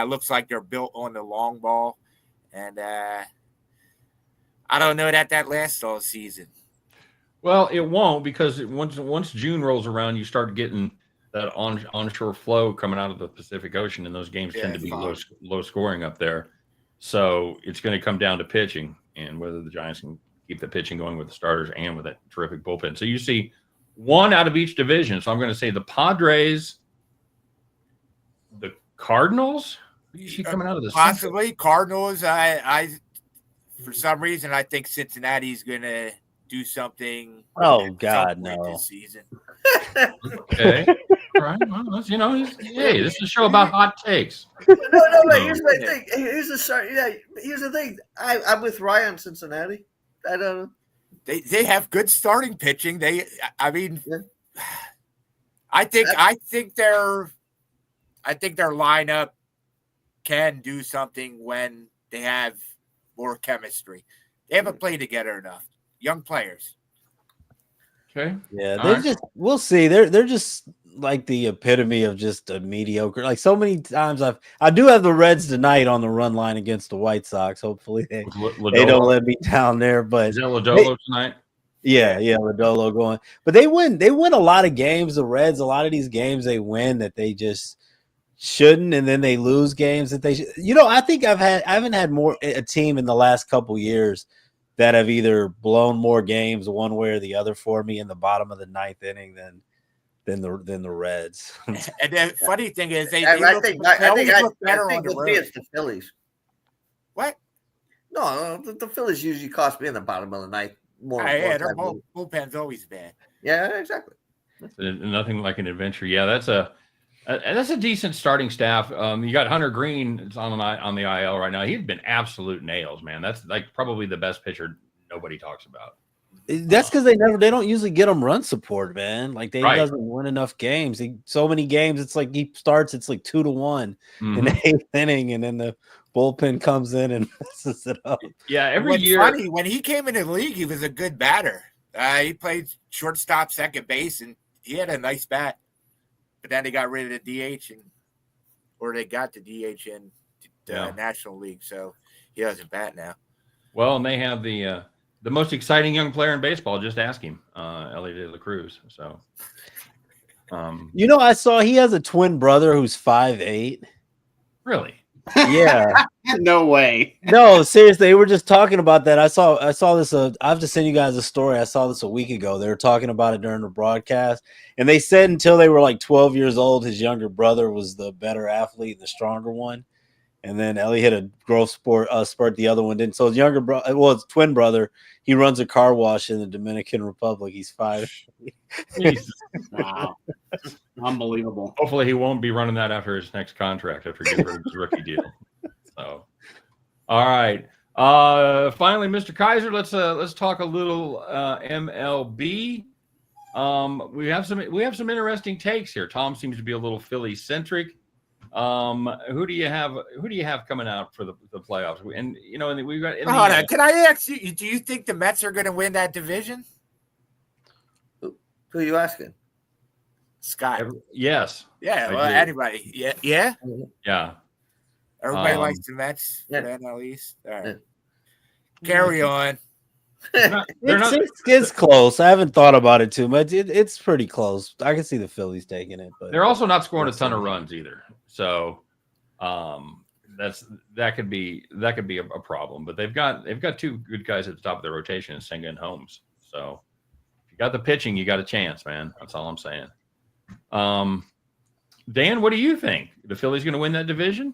Looks like they're built on the long ball, and I don't know that lasts all season. Well, it won't, because once June rolls around, you start getting that onshore flow coming out of the Pacific Ocean, and those games tend to be low scoring up there. So it's going to come down to pitching and whether the Giants can keep the pitching going with the starters and with that terrific bullpen. So you see 1 out of each division. So I'm going to say the Padres, the Cardinals. Who do you see coming out of this? Possibly Cardinals. I for some reason I think Cincinnati's going to do something. Oh God, no! This season. Okay. All right. Well, this is a show about hot takes. No. Here's my thing. Here's the thing. I'm with Ryan, Cincinnati. I don't know. They have good starting pitching. I I think their lineup can do something when they have more chemistry. They haven't played together enough. Young players. Okay. Yeah, All they're right. just we'll see. They're just like the epitome of just a mediocre. Like so many times I do have the Reds tonight on the run line against the White Sox. Hopefully they Lodolo. don't let me down there. But Is that Lodolo tonight? yeah, Lodolo going. But they win a lot of games, the Reds, a lot of these games they win that they just shouldn't, and then they lose games that they should. I think I haven't had more a team in the last couple years that have either blown more games one way or the other for me in the bottom of the ninth inning than the Reds. And the funny thing is they I look think better on the we'll road. see it's the Phillies. What? No, the Phillies usually cost me in the bottom of the ninth. Yeah, their bullpen's always bad. Yeah, exactly. Nothing like an adventure. Yeah, that's a decent starting staff. You got Hunter Green is on the IL right now. He's been absolute nails, man. That's like probably the best pitcher nobody talks about. That's because they don't usually get him run support, man. Like he doesn't win enough games. So many games, it's like he starts, it's like 2-1 in the eighth inning, and then the bullpen comes in and messes it up. Yeah, every year. Funny, when he came into the league, he was a good batter. He played shortstop, second base, and he had a nice bat. But then they got rid of the DH, or they got the DH in the National League, so he doesn't bat now. Well, and they have the most exciting young player in baseball. Just ask him, Ellie De La Cruz. So, I saw he has a twin brother who's 5'8". Really? Yeah. No way. No, seriously, they were just talking about that. I saw this. I have to send you guys a story. I saw this a week ago. They were talking about it during the broadcast, and they said until they were like 12 years old, his younger brother was the better athlete, the stronger one. And then Ellie hit a growth spurt. The other one didn't. So his younger brother, his twin brother, he runs a car wash in the Dominican Republic. He's 5. Wow. Unbelievable. Hopefully he won't be running that after his next contract, after getting rid of his rookie deal. So, all right. Finally, Mr. Kaiser, let's talk a little MLB. We have some interesting takes here. Tom seems to be a little Philly centric. Who do you have coming out for the playoffs? And we've got. Hold on. Can I ask you? Do you think the Mets are going to win that division? Who are you asking? Scott. Yes. Yeah. Well, anybody. Yeah. Yeah. Yeah. Everybody likes the Mets. Yeah. For the NL East. All right. Carry on. It's close. I haven't thought about it too much. It's pretty close. I can see the Phillies taking it, but they're also not scoring a ton of runs either. So that could be a problem. But they've got two good guys at the top of their rotation, Senga and Holmes. So if you got the pitching, you got a chance, man. That's all I'm saying. Dan, what do you think? The Phillies going to win that division?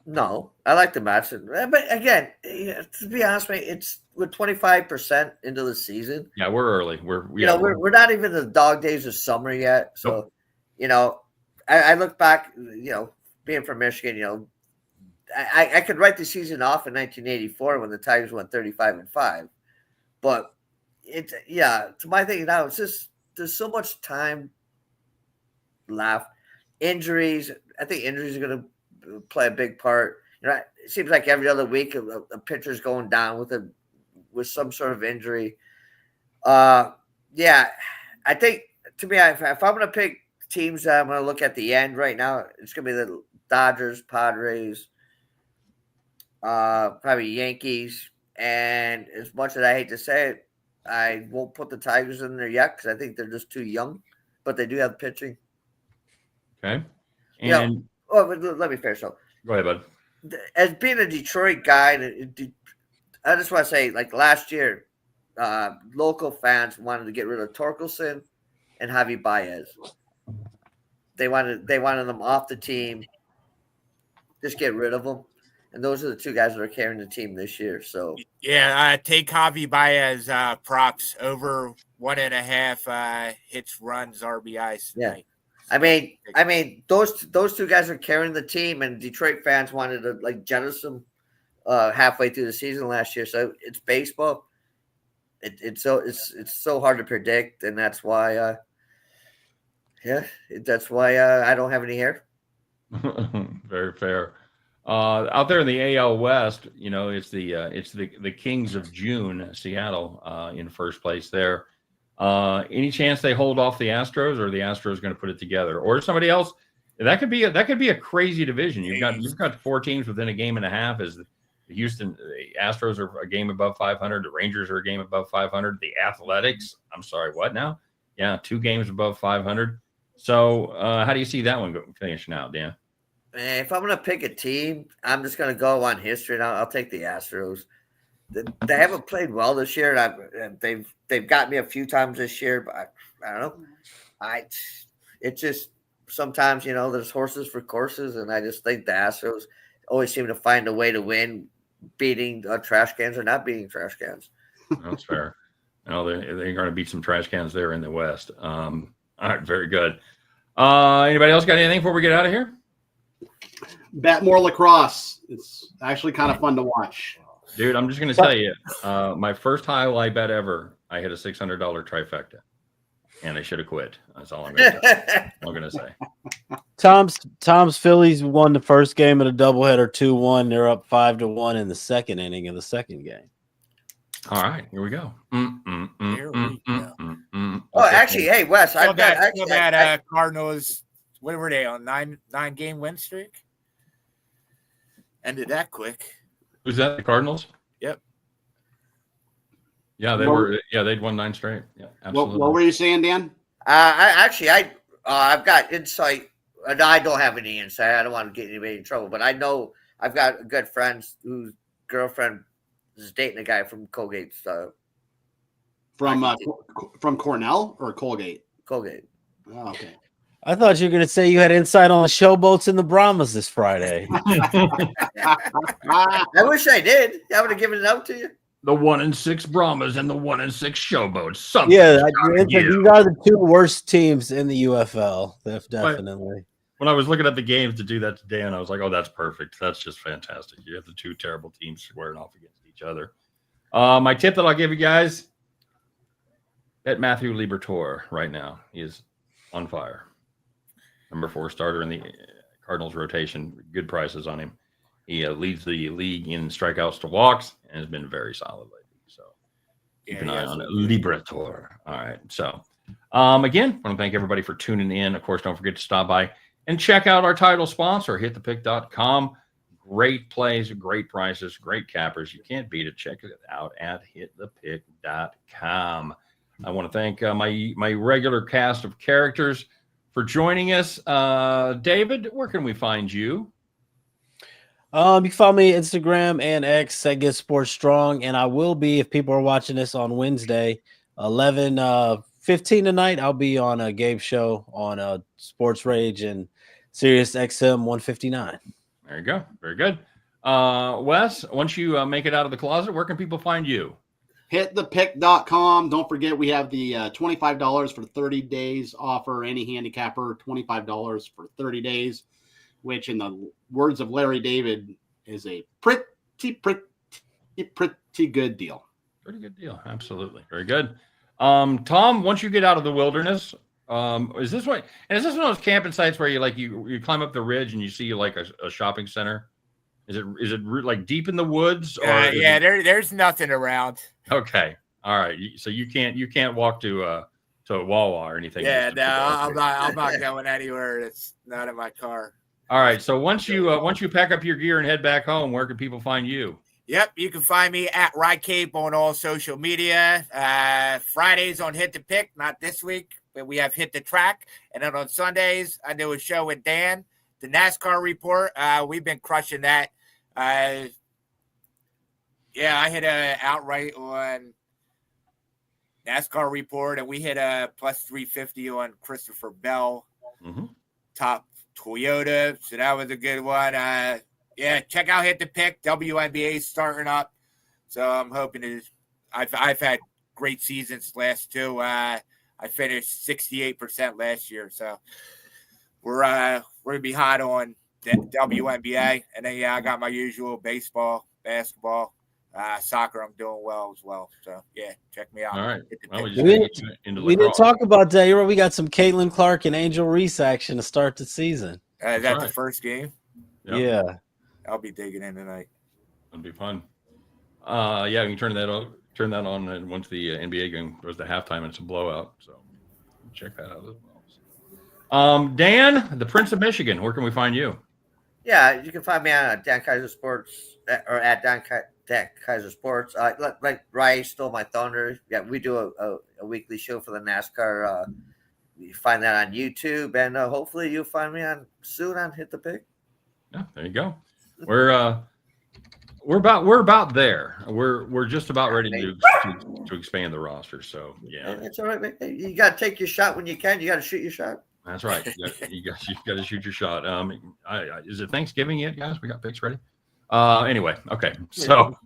No, I like the Mets, but again, to be honest with you, we're 25% into the season. Yeah, we're early. We're not even the dog days of summer yet. So, I look back, being from Michigan, I could write the season off in 1984 when the Tigers went 35-5, but to my thinking now, it's just there's so much time left. Injuries, I think injuries are going to play a big part. It seems like every other week a pitcher's going down with some sort of injury. I think to me, if I'm going to pick teams that I'm going to look at the end right now, it's going to be the Dodgers, Padres, probably Yankees, and as much as I hate to say it, I won't put the Tigers in there yet because I think they're just too young, but they do have pitching. Okay, and. Let me finish up. Go ahead, bud. As being a Detroit guy, I just want to say, like last year, local fans wanted to get rid of Torkelson and Javi Baez. They wanted them off the team. Just get rid of them. And those are the two guys that are carrying the team this year. So take Javi Baez props over 1.5 hits, runs, RBIs tonight. Yeah. I mean, those two guys are carrying the team, and Detroit fans wanted to jettison halfway through the season last year. So it's baseball. It's so hard to predict, and that's why Yeah, that's why I don't have any hair. Very fair. Out there in the AL West, it's the Kings of June, Seattle, in first place there. Any chance they hold off the Astros, or the Astros going to put it together, or somebody else? That could be a crazy division. You've got 4 teams within a game and a half. As the Astros are a game above 500, the Rangers are a game above 500, the Athletics. I'm sorry, what now? Yeah, 2 games above 500. So, how do you see that one finishing out, Dan? If I'm going to pick a team, I'm just going to go on history, and I'll take the Astros. They haven't played well this year. And they've got me a few times this year, but I don't know. It's just sometimes, there's horses for courses, and I just think the Astros always seem to find a way to win, beating trash cans or not beating trash cans. That's fair. They're going to beat some trash cans there in the West. All right, very good. Anybody else got anything before we get out of here? Bet more lacrosse. It's actually kind of fun to watch. Dude, I'm just going to tell you, my first highlight bet ever, I hit a $600 trifecta, and I should have quit. That's all I'm going to say. Tom's Phillies won the first game of the doubleheader 2-1. They're up 5-1 in the second inning of the second game. All right, here we go. Actually, hey, Wes, I've got Cardinals. What were they on? 9-game win streak? Ended that quick. Was that the Cardinals? Yep. Yeah, they'd won 9 straight. Yeah, absolutely. What were you saying, Dan? I've got insight. I don't have any insight. I don't want to get anybody in trouble, but I know I've got good friends whose girlfriend is dating a guy from Colgate. From Cornell or Colgate? Colgate. Oh, okay. I thought you were going to say you had insight on the showboats and the Brahmas this Friday. I wish I did. I would have given it out to you. The 1-6 Brahmas and the 1-6 showboats. These are the 2 worst teams in the UFL. Definitely. When I was looking at the games to do that today, and I was like, "Oh, that's perfect. That's just fantastic." You have the 2 terrible teams squaring off against each other. My tip that I'll give you guys: bet Matthew Liberatore right now. He is on fire. Number 4 starter in the Cardinals rotation. Good prices on him. He leads the league in strikeouts to walks and has been very solid lately. So keep an eye on it. Liberatore. All right. So again, I want to thank everybody for tuning in. Of course, don't forget to stop by and check out our title sponsor, hitthepick.com. Great plays, great prices, great cappers. You can't beat it. Check it out at hitthepick.com. I want to thank my regular cast of characters for joining us. David, where can we find you? You can follow me Instagram and X at Get Sports Strong, and I will be, if people are watching this on Wednesday, 11:15 tonight. I'll be on a Gabe show on Sports Rage and Sirius XM 159. There you go. Very good. Wes, once you make it out of the closet, where can people find you? Hitthepick.com. Don't forget, we have the $25 for 30 days offer. Any handicapper, $25 for 30 days, which in the words of Larry David is a pretty good deal. Pretty good deal. Absolutely. Very good. Tom, once you get out of the wilderness, is this one of those camping sites where you climb up the ridge and you see like a shopping center? Is it like deep in the woods? Or there's nothing around. Okay. All right. So you can't walk to Wawa or anything. Yeah, no, I'm not going anywhere. It's not in my car. All right. So once you pack up your gear and head back home, where can people find you? Yep, you can find me at RyCape on all social media. Fridays on Hit the Pick, not this week, but we have Hit the Track. And then on Sundays, I do a show with Dan, the NASCAR Report. We've been crushing that. I hit a outright on NASCAR Report, and we hit a plus 350 on Christopher Bell, top Toyota. So that was a good one. Check out Hit the Pick. WNBA starting up, so I'm hoping to. I've had great seasons last 2. I finished 68% last year, so we're gonna be hot on the WNBA, and then I got my usual baseball, basketball. Soccer, I'm doing well as well. So yeah, check me out. All right. Well, we We just didn't- gotta get into We didn't lacrosse. talk about that. You know, we got some Caitlin Clark and Angel Reese action to start the season. Is that the right. first game? Yep. Yeah. I'll be digging in tonight. It'll be fun. Yeah, you can turn that on, and once the NBA game goes to halftime, it's a blowout. So check that out as well. Dan, the Prince of Michigan, where can we find you? Yeah, you can find me on Dan Kaiser Sports or at Dan Kaiser Sports. Like Ray stole my thunder. Yeah, we do a weekly show for the NASCAR. You find that on YouTube, and hopefully you'll find me soon on Hit the Pick. Yeah, there you go. We're about there. We're just about ready to expand the roster. So yeah, It's all right, man. You got to take your shot when you can. You got to shoot your shot. that's right. You got to shoot your shot. Is it Thanksgiving yet, guys? We got picks ready. Anyway, okay. So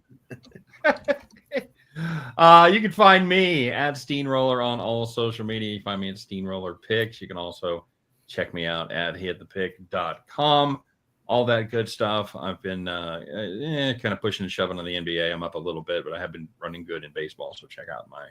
you can find me at Steamroller on all social media. You find me at Steamroller Picks. You can also check me out at hitthepick.com. All that good stuff. I've been kind of pushing and shoving on the NBA. I'm up a little bit, but I have been running good in baseball. So check out my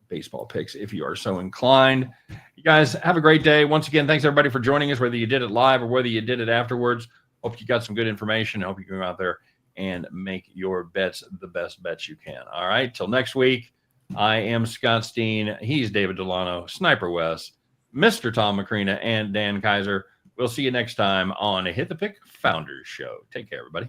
baseball picks if you are so inclined. You guys have a great day. Once again, thanks everybody for joining us, whether you did it live or whether you did it afterwards. Hope you got some good information. I hope you can go out there and make your bets the best bets you can. All right. Till next week, I am Scott Steen. He's David Delano, Sniper West, Mr. Tom Macrina, and Dan Kaiser. We'll see you next time on a Hit the Pick Founders Show. Take care, everybody.